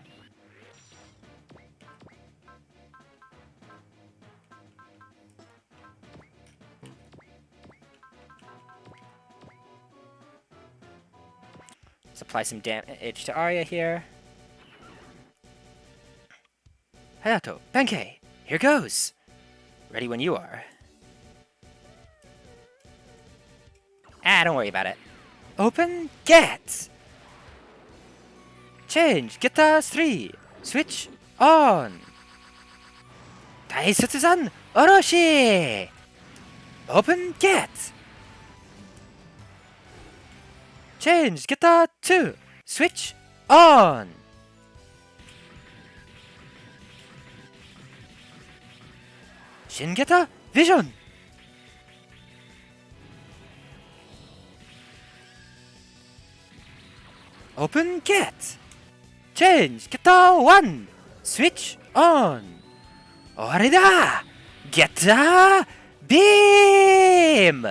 Let's apply some damage to Arya here. Hayato, Benkei, here goes! Ready when you are. Don't worry about it. Open, get! Change, get us 3! Switch, on! Taisetsu-san, oroshi! Open, get! Change, get 2! Switch, on! Shingeta, vision! Open, get! Change, get 1! Switch, on! Ore da! Get beam!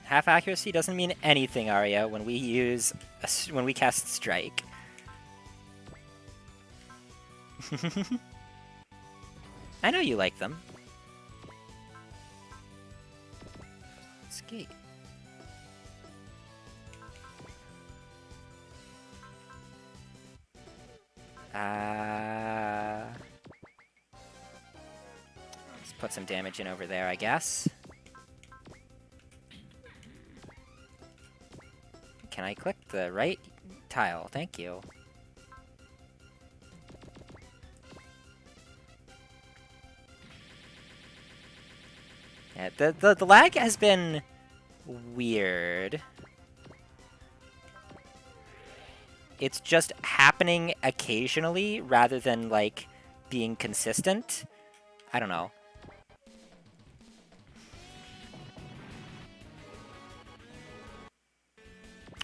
Half accuracy doesn't mean anything, Arya, when we cast Strike. I know you like them. Skate. Let's put some damage in over there, I guess. Can I click the right tile? Thank you. Yeah, the lag has been weird. It's just happening occasionally rather than, like, being consistent. I don't know.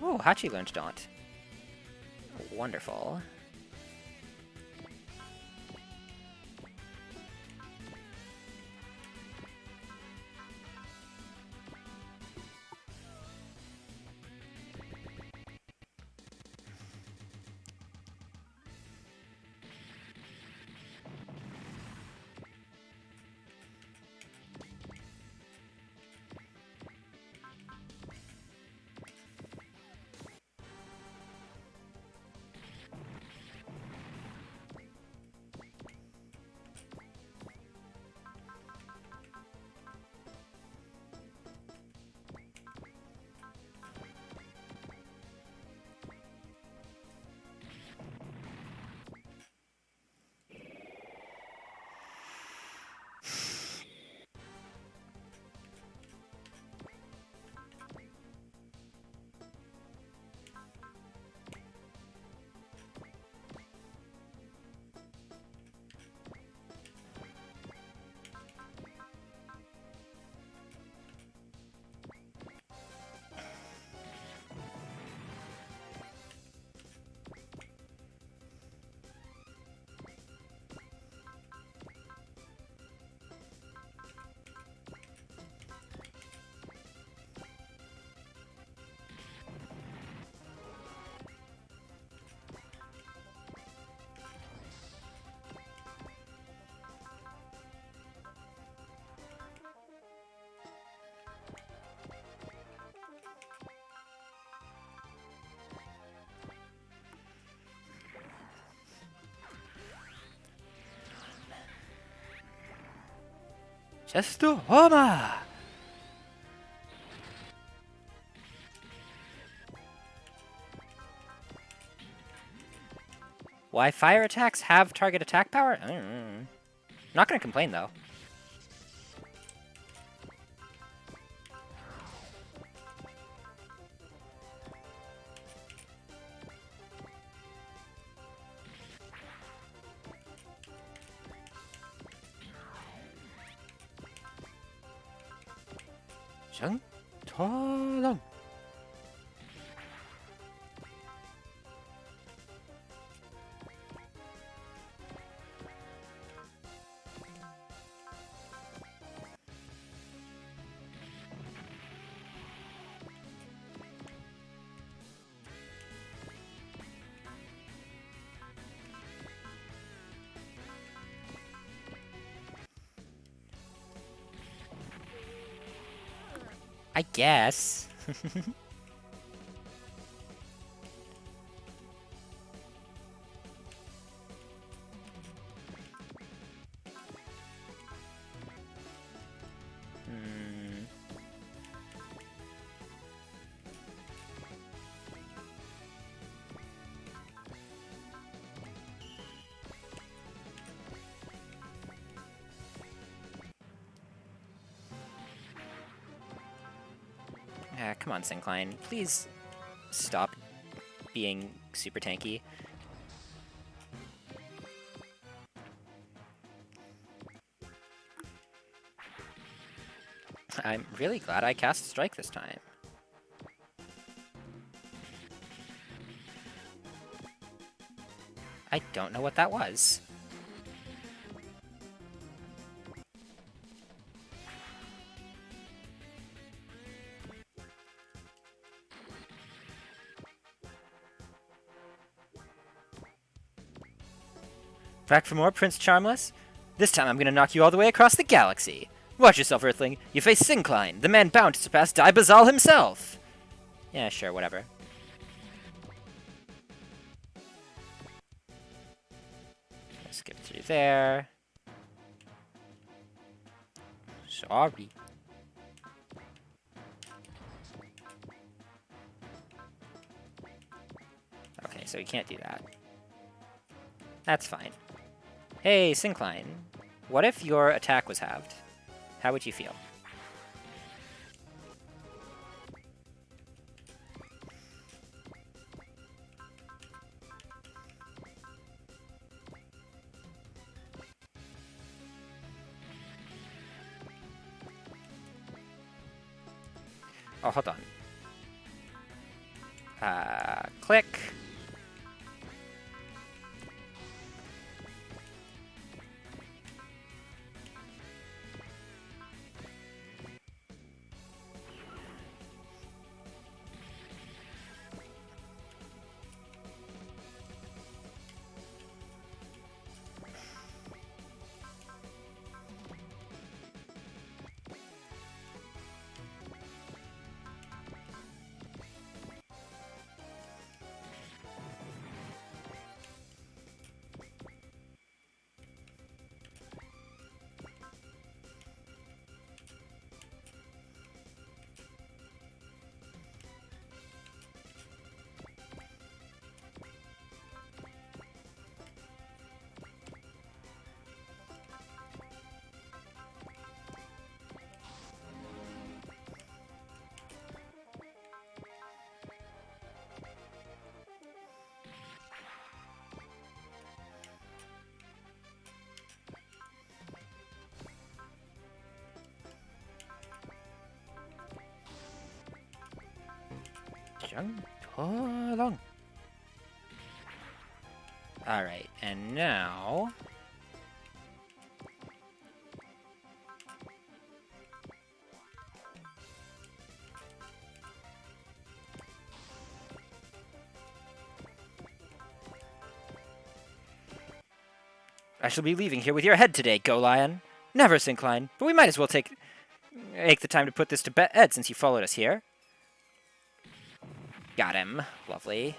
Oh, Hachi learned Daunt. Wonderful. Just a Homa! Why fire attacks have target attack power? I don't know. Not gonna complain though. 정토long. I guess. Come on, Syncline. Please stop being super tanky. I'm really glad I cast Strike this time. I don't know what that was. Back for more, Prince Charmless? This time I'm gonna knock you all the way across the galaxy. Watch yourself, Earthling. You face Syncline, the man bound to surpass Daibazal himself! Yeah, sure, whatever. Skip through there. Sorry. Okay, so you can't do that. That's fine. Hey, Syncline. What if your attack was halved? How would you feel? Oh, hold on. Click. Alright, and now... I shall be leaving here with your head today, Go Lion. Never, Syncline, but we might as well take the time to put this to bed since you followed us here. Got him. Lovely.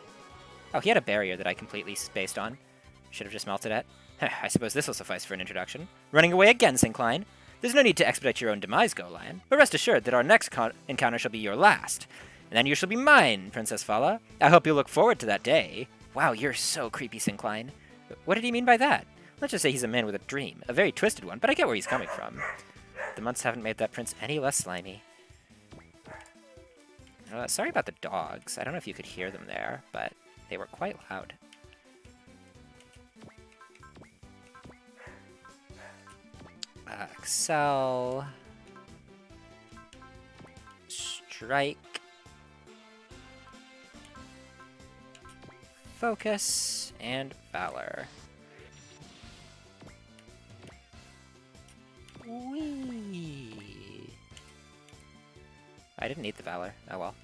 Oh, he had a barrier that I completely spaced on. Should have just melted it. I suppose this will suffice for an introduction. Running away again, Syncline. There's no need to expedite your own demise, Go-Lion, but rest assured that our next encounter shall be your last. And then you shall be mine, Princess Fala. I hope you look forward to that day. Wow, you're so creepy, Syncline. What did he mean by that? Let's just say he's a man with a dream. A very twisted one, but I get where he's coming from. The months haven't made that prince any less slimy. Sorry about the dogs. I don't know if you could hear them there, but they were quite loud. Excel. Strike. Focus. And Valor. Whee! I didn't need the Valor. Oh well.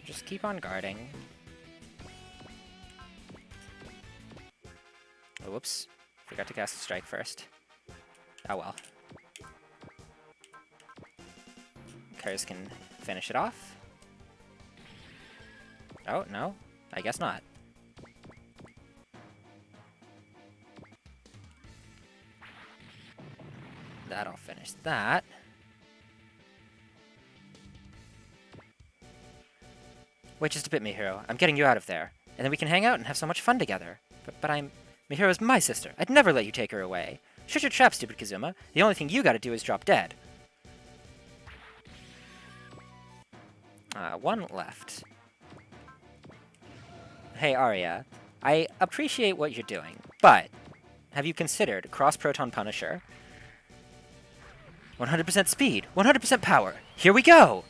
Just keep on guarding. Oh, whoops. Forgot to cast a strike first. Oh well. Kars can finish it off. Oh, no. I guess not. That'll finish that. Wait just a bit, Mihiro. I'm getting you out of there. And then we can hang out and have so much fun together. But Mihiro's my sister. I'd never let you take her away. Shut your trap, stupid Kazuma. The only thing you gotta do is drop dead. One left. Hey, Arya. I appreciate what you're doing, but have you considered Cross-Proton Punisher? 100% speed, 100% power. Here we go!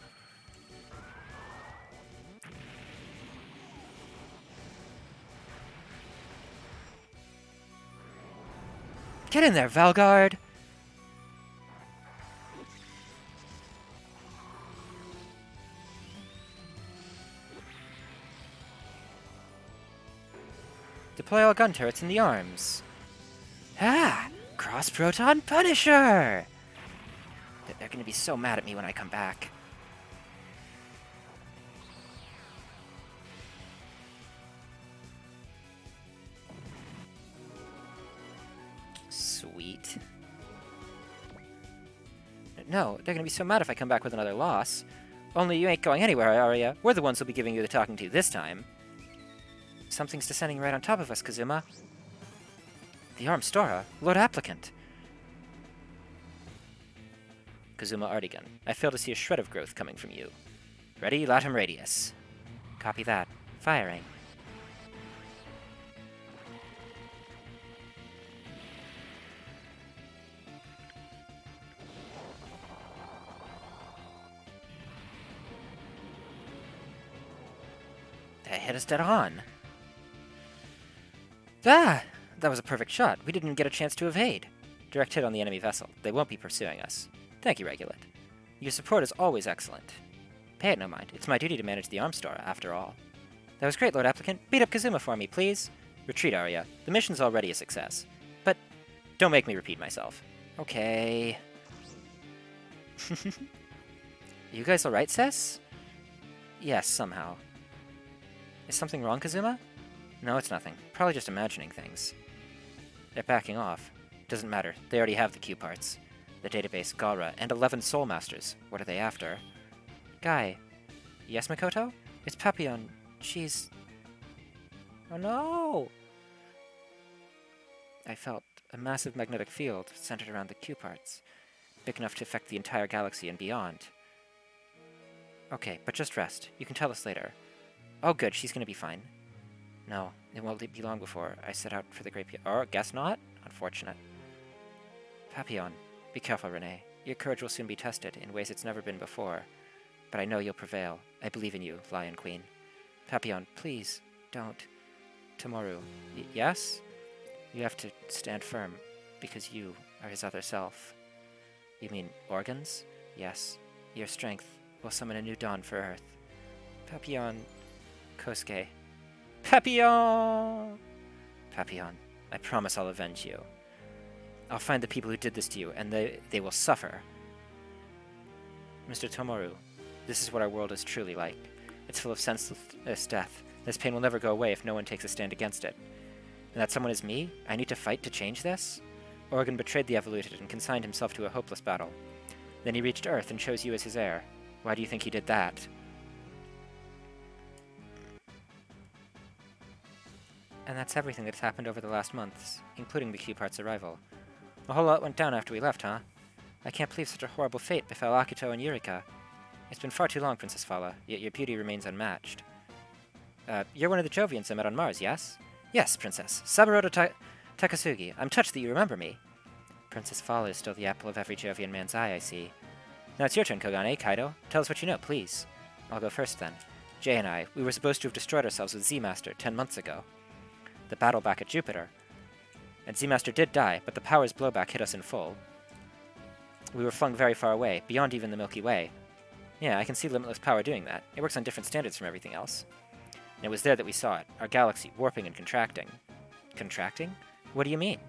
Get in there, Valgard! Deploy all gun turrets in the arms. Ah! Cross-Proton Punisher! They're gonna be so mad at me when I come back. Sweet. No, they're gonna be so mad if I come back with another loss. Only you ain't going anywhere, Arya. We're the ones who'll be giving you the talking to this time. Something's descending right on top of us, Kazuma. The armed Stora, Lord Applicant. Kazuma Artigan, I fail to see a shred of growth coming from you. Ready, Latum Radius. Copy that. Firing. That hit us dead on. Ah! That was a perfect shot. We didn't get a chance to evade. Direct hit on the enemy vessel. They won't be pursuing us. Thank you, Regulate. Your support is always excellent. Pay it no mind. It's my duty to manage the arms store, after all. That was great, Lord Applicant. Beat up Kazuma for me, please. Retreat, Arya. The mission's already a success. But don't make me repeat myself. Okay. You guys alright, Cess? Yes, somehow. Is something wrong, Kazuma? No, it's nothing. Probably just imagining things. They're backing off. Doesn't matter. They already have the Q parts. The database, Gara, and 11 Soul Masters. What are they after? Guy. Yes, Makoto? It's Papillon. She's... Oh no! I felt a massive magnetic field centered around the Q parts. Big enough to affect the entire galaxy and beyond. Okay, but just rest. You can tell us later. Oh good, she's gonna be fine. No, it won't be long before I set out for the Great Or guess not? Unfortunate. Papillon, be careful, Renee. Your courage will soon be tested in ways it's never been before. But I know you'll prevail. I believe in you, Lion Queen. Papillon, please, don't. Tomorrow, yes? You have to stand firm, because you are his other self. You mean organs? Yes. Your strength will summon a new dawn for Earth. Papillon... Kosuke. Papillon! Papillon, I promise I'll avenge you. I'll find the people who did this to you, and they will suffer. Mr. Tomoru, this is what our world is truly like. It's full of senseless death. This pain will never go away if no one takes a stand against it. And that someone is me? I need to fight to change this? Organ betrayed the Evoluted and consigned himself to a hopeless battle. Then he reached Earth and chose you as his heir. Why do you think he did that? And that's everything that's happened over the last months, including the Q-Part's arrival. A whole lot went down after we left, huh? I can't believe such a horrible fate befell Akito and Yurika. It's been far too long, Princess Fala, yet your beauty remains unmatched. You're one of the Jovians I met on Mars, yes? Yes, Princess. Sabaroto Takasugi. I'm touched that you remember me. Princess Fala is still the apple of every Jovian man's eye, I see. Now it's your turn, Kogane, Kaido. Tell us what you know, please. I'll go first, then. Jay and I, we were supposed to have destroyed ourselves with Z-Master 10 months ago. The battle back at Jupiter. And Z-Master did die, but the power's blowback hit us in full. We were flung very far away, beyond even the Milky Way. Yeah, I can see limitless power doing that. It works on different standards from everything else. And it was there that we saw it, our galaxy warping and contracting. Contracting? What do you mean?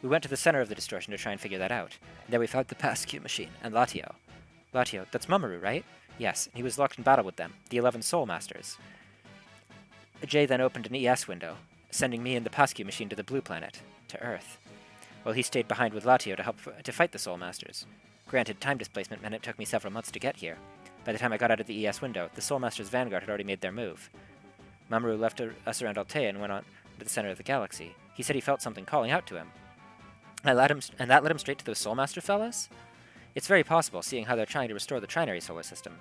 We went to the center of the distortion to try and figure that out. And there we found the past Q machine, and Latio. Latio, that's Mamoru, right? Yes, and he was locked in battle with them, the 11 Soul Masters. Jay then opened an ES window, sending me and the Pascu machine to the blue planet, to Earth. While he stayed behind with Latio to help to fight the Soul Masters. Granted, time displacement meant it took me several months to get here. By the time I got out of the ES window, the Soul Masters' vanguard had already made their move. Mamoru left us around Altea and went on to the center of the galaxy. He said he felt something calling out to him. And that led him straight to those Soul Master fellas? It's very possible, seeing how they're trying to restore the Trinary Solar System.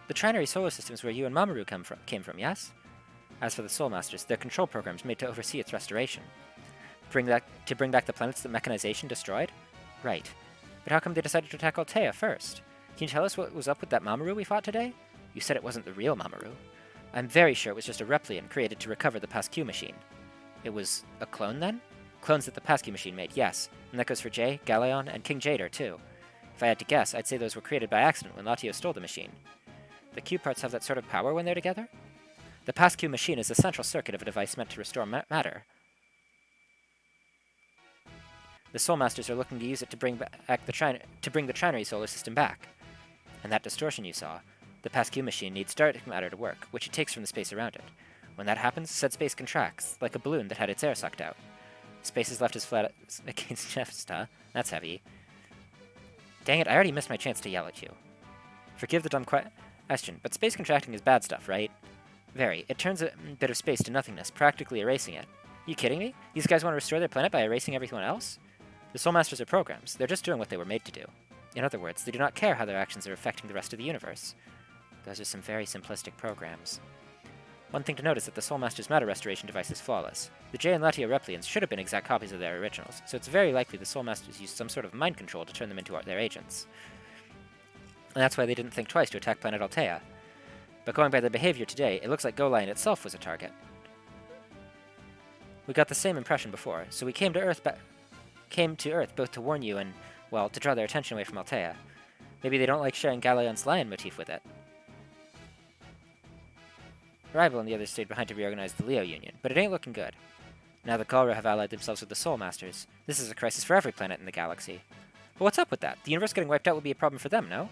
The Trinary Solar System is where you and Mamoru came from, yes? As for the Soul Masters, they're control programs made to oversee its restoration. To bring back the planets that mechanization destroyed? Right. But how come they decided to attack Altea first? Can you tell us what was up with that Mamoru we fought today? You said it wasn't the real Mamoru. I'm very sure it was just a repliant created to recover the Pascu machine. It was a clone, then? Clones that the Pascu machine made, yes. And that goes for Jay, Galeon, and King Jader, too. If I had to guess, I'd say those were created by accident when Latio stole the machine. The Q-Parts have that sort of power when they're together? The Pascu machine is the central circuit of a device meant to restore matter. The Soul Masters are looking to use it to bring the Trinary Solar System back. And that distortion you saw, the Pascu machine needs dark matter to work, which it takes from the space around it. When that happens, said space contracts, like a balloon that had its air sucked out. Space is left as flat against chest, huh? That's heavy. Dang it, I already missed my chance to yell at you. Forgive the dumb question, but space contracting is bad stuff, right? Very. It turns a bit of space to nothingness, practically erasing it. You kidding me? These guys want to restore their planet by erasing everyone else? The Soul Masters are programs. They're just doing what they were made to do. In other words, they do not care how their actions are affecting the rest of the universe. Those are some very simplistic programs. One thing to note is that the Soul Master's matter restoration device is flawless. The Jay and Latio repliants should have been exact copies of their originals, so it's very likely the Soul Masters used some sort of mind control to turn them into their agents. And that's why they didn't think twice to attack planet Altea. But going by their behavior today, it looks like Go Lion itself was a target. We got the same impression before, so we came to Earth both to warn you and, well, to draw their attention away from Altea. Maybe they don't like sharing Galeon's lion motif with it. Rival and the others stayed behind to reorganize the Leo Union, but it ain't looking good. Now the Galra have allied themselves with the Soul Masters. This is a crisis for every planet in the galaxy. But what's up with that? The universe getting wiped out would be a problem for them, no?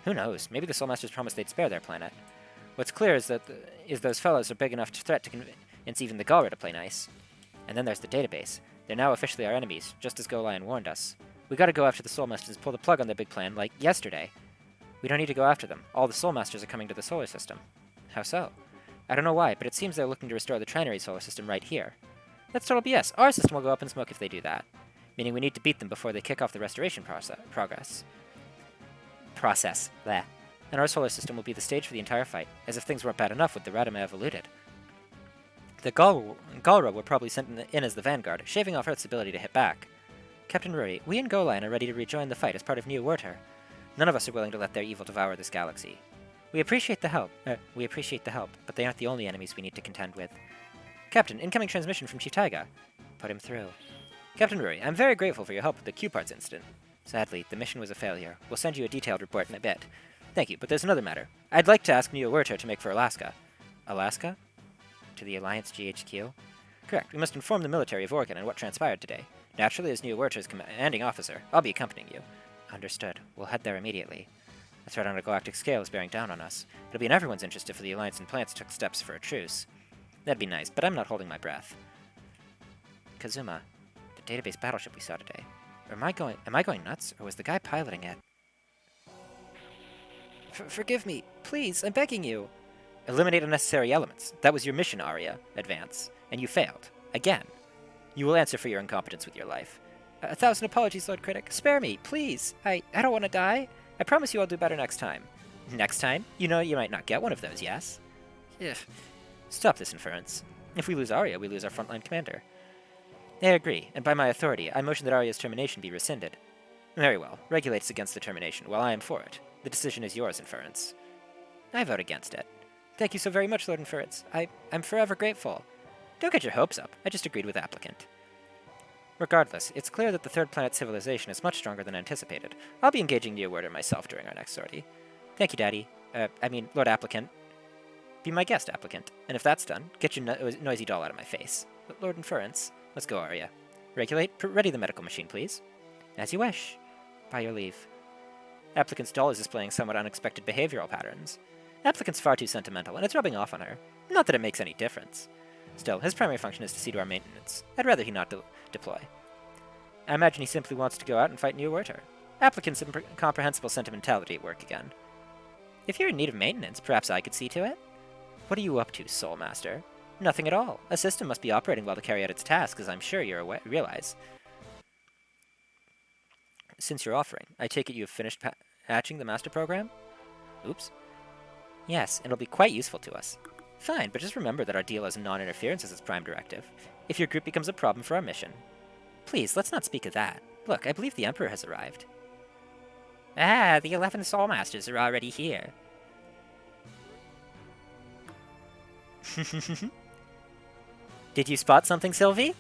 Who knows? Maybe the Soul Masters promised they'd spare their planet. What's clear is that those fellows are big enough to threat to convince even the Galra to play nice. And then there's the database. They're now officially our enemies, just as Go Lion warned us. We gotta go after the Soul Masters and pull the plug on their big plan, like yesterday. We don't need to go after them. All the Soul Masters are coming to the solar system. How so? I don't know why, but it seems they're looking to restore the Trinary solar system right here. That's total BS. Our system will go up in smoke if they do that. Meaning we need to beat them before they kick off the restoration process. Bleh. And our solar system will be the stage for the entire fight, as if things weren't bad enough with the Radama Evoluted. The Galra were probably sent in as the vanguard, shaving off Earth's ability to hit back. Captain Rory, we and Goline are ready to rejoin the fight as part of New Werter. None of us are willing to let their evil devour this galaxy. We appreciate the help, but they aren't the only enemies we need to contend with. Captain, incoming transmission from Chief Taiga. Put him through. Captain Rory, I'm very grateful for your help with the Q-Parts incident. Sadly, the mission was a failure. We'll send you a detailed report in a bit. Thank you, but there's another matter. I'd like to ask New Werter to make for Alaska. Alaska? To the Alliance GHQ? Correct. We must inform the military of Oregon on what transpired today. Naturally, as New Werter's commanding officer, I'll be accompanying you. Understood. We'll head there immediately. The threat on a galactic scale is bearing down on us. It'll be in everyone's interest if the Alliance and planets took steps for a truce. That'd be nice, but I'm not holding my breath. Kazuma, the database battleship we saw today. Am I going nuts, or was the guy piloting it? Forgive me. Please, I'm begging you. Eliminate unnecessary elements. That was your mission, Arya. Advance. And you failed. Again. You will answer for your incompetence with your life. 1,000 apologies, Lord Critic. Spare me, please. I don't want to die. I promise you I'll do better next time. Next time? You know you might not get one of those, yes? Ugh. Stop this inference. If we lose Arya, we lose our frontline commander. I agree, and by my authority, I motion that Arya's termination be rescinded. Very well. Regulates against the termination, while I am for it. The decision is yours, Inference. I vote against it. Thank you so very much, Lord Inference. I'm forever grateful. Don't get your hopes up. I just agreed with applicant. Regardless, it's clear that the third planet civilization is much stronger than anticipated. I'll be engaging New Werter myself during our next sortie. Thank you, Daddy. Lord Applicant. Be my guest, Applicant. And if that's done, get your noisy doll out of my face. But Lord Inference, let's go, Arya. Regulate, ready the medical machine, please. As you wish. By your leave. Applicant's doll is displaying somewhat unexpected behavioral patterns. Applicant's far too sentimental, and it's rubbing off on her. Not that it makes any difference. Still, his primary function is to see to our maintenance. I'd rather he not deploy. I imagine he simply wants to go out and fight New Werter. Applicant's incomprehensible sentimentality at work again. If you're in need of maintenance, perhaps I could see to it? What are you up to, Soul Master? Nothing at all. A system must be operating well to carry out its tasks, as I'm sure you realize. Since you're offering, I take it you have finished hatching the master program? Oops. Yes, and it'll be quite useful to us. Fine, but just remember that our deal has non-interference as its prime directive. If your group becomes a problem for our mission. Please, let's not speak of that. Look, I believe the Emperor has arrived. Ah, the 11 Soul Masters are already here. Did you spot something, Sylvie?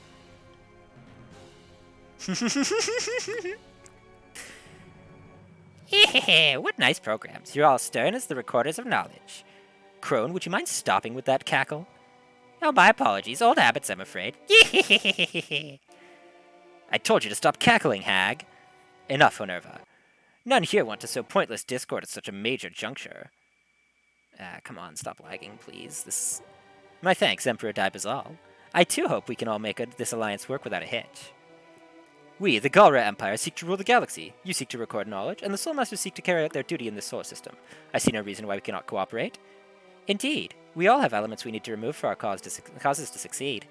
What nice programs. You're all stern as the recorders of knowledge. Crone, would you mind stopping with that cackle? Oh, my apologies. Old habits, I'm afraid. I told you to stop cackling, hag. Enough, Honerva. None here want to sow pointless discord at such a major juncture. Come on, stop lagging, please. My thanks, Emperor Daibazal. I too hope we can all make this alliance work without a hitch. We, the Galra Empire, seek to rule the galaxy. You seek to record knowledge, and the Soul Masters seek to carry out their duty in this solar system. I see no reason why we cannot cooperate. Indeed, we all have elements we need to remove for our causes to succeed.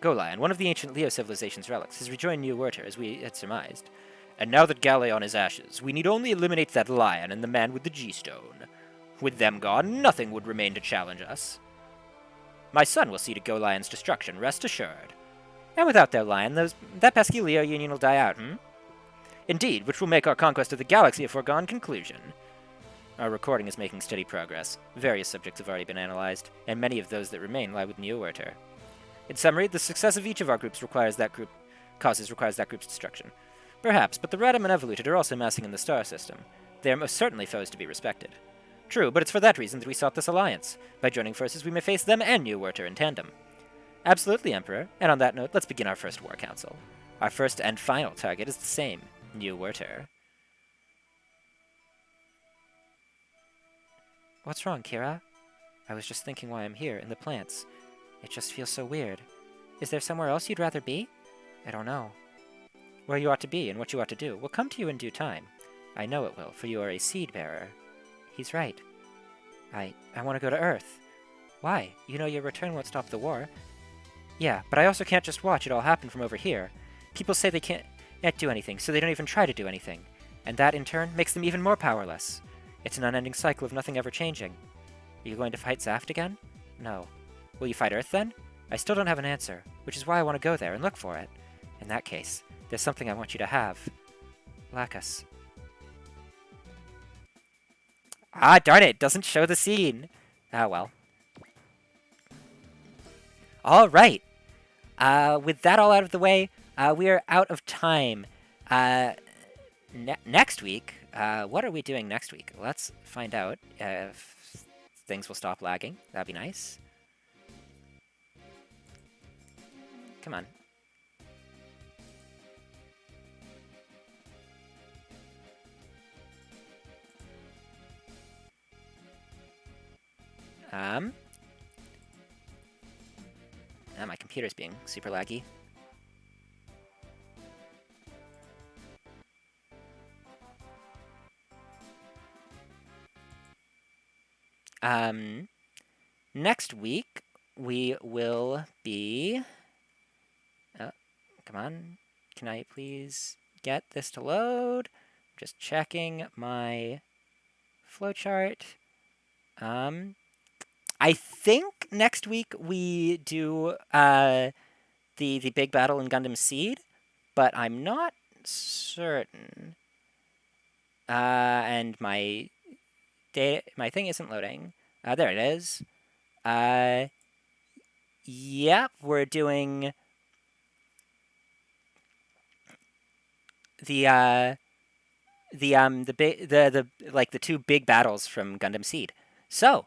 Golion, one of the ancient Leo civilization's relics, has rejoined New Werter, as we had surmised. And now that Galeon is ashes, we need only eliminate that lion and the man with the G-stone. With them gone, nothing would remain to challenge us. My son will see to Golion's destruction, rest assured. And without their lion, that pesky Leo Union will die out, Indeed, which will make our conquest of the galaxy a foregone conclusion. Our recording is making steady progress. Various subjects have already been analyzed, and many of those that remain lie with New Werter. In summary, the success of each of our groups requires that group's destruction. Perhaps, but the Radam and Evoluted are also massing in the star system. They are most certainly foes to be respected. True, but it's for that reason that we sought this alliance. By joining forces, we may face them and New Werter in tandem. Absolutely, Emperor. And on that note, let's begin our first war council. Our first and final target is the same, New Werter. What's wrong, Kira? I was just thinking why I'm here, in the plants. It just feels so weird. Is there somewhere else you'd rather be? I don't know. Where you ought to be and what you ought to do will come to you in due time. I know it will, for you are a seed-bearer. He's right. I want to go to Earth. Why? You know your return won't stop the war. Yeah, but I also can't just watch it all happen from over here. People say they can't do anything, so they don't even try to do anything. And that, in turn, makes them even more powerless. It's an unending cycle of nothing ever changing. Are you going to fight Zaft again? No. Will you fight Earth, then? I still don't have an answer, which is why I want to go there and look for it. In that case, there's something I want you to have. Lacus. Ah, darn it! Doesn't show the scene! Ah, well. Alright! With that all out of the way, we are out of time. Next week, what are we doing next week? Let's find out if things will stop lagging. That'd be nice. Come on. My computer's being super laggy. Next week, we will be... Oh, come on. Can I please get this to load? Just checking my flowchart. I think next week we do the big battle in Gundam Seed, but I'm not certain. And my thing isn't loading. There it is. Yep, we're doing the like the two big battles from Gundam Seed. So,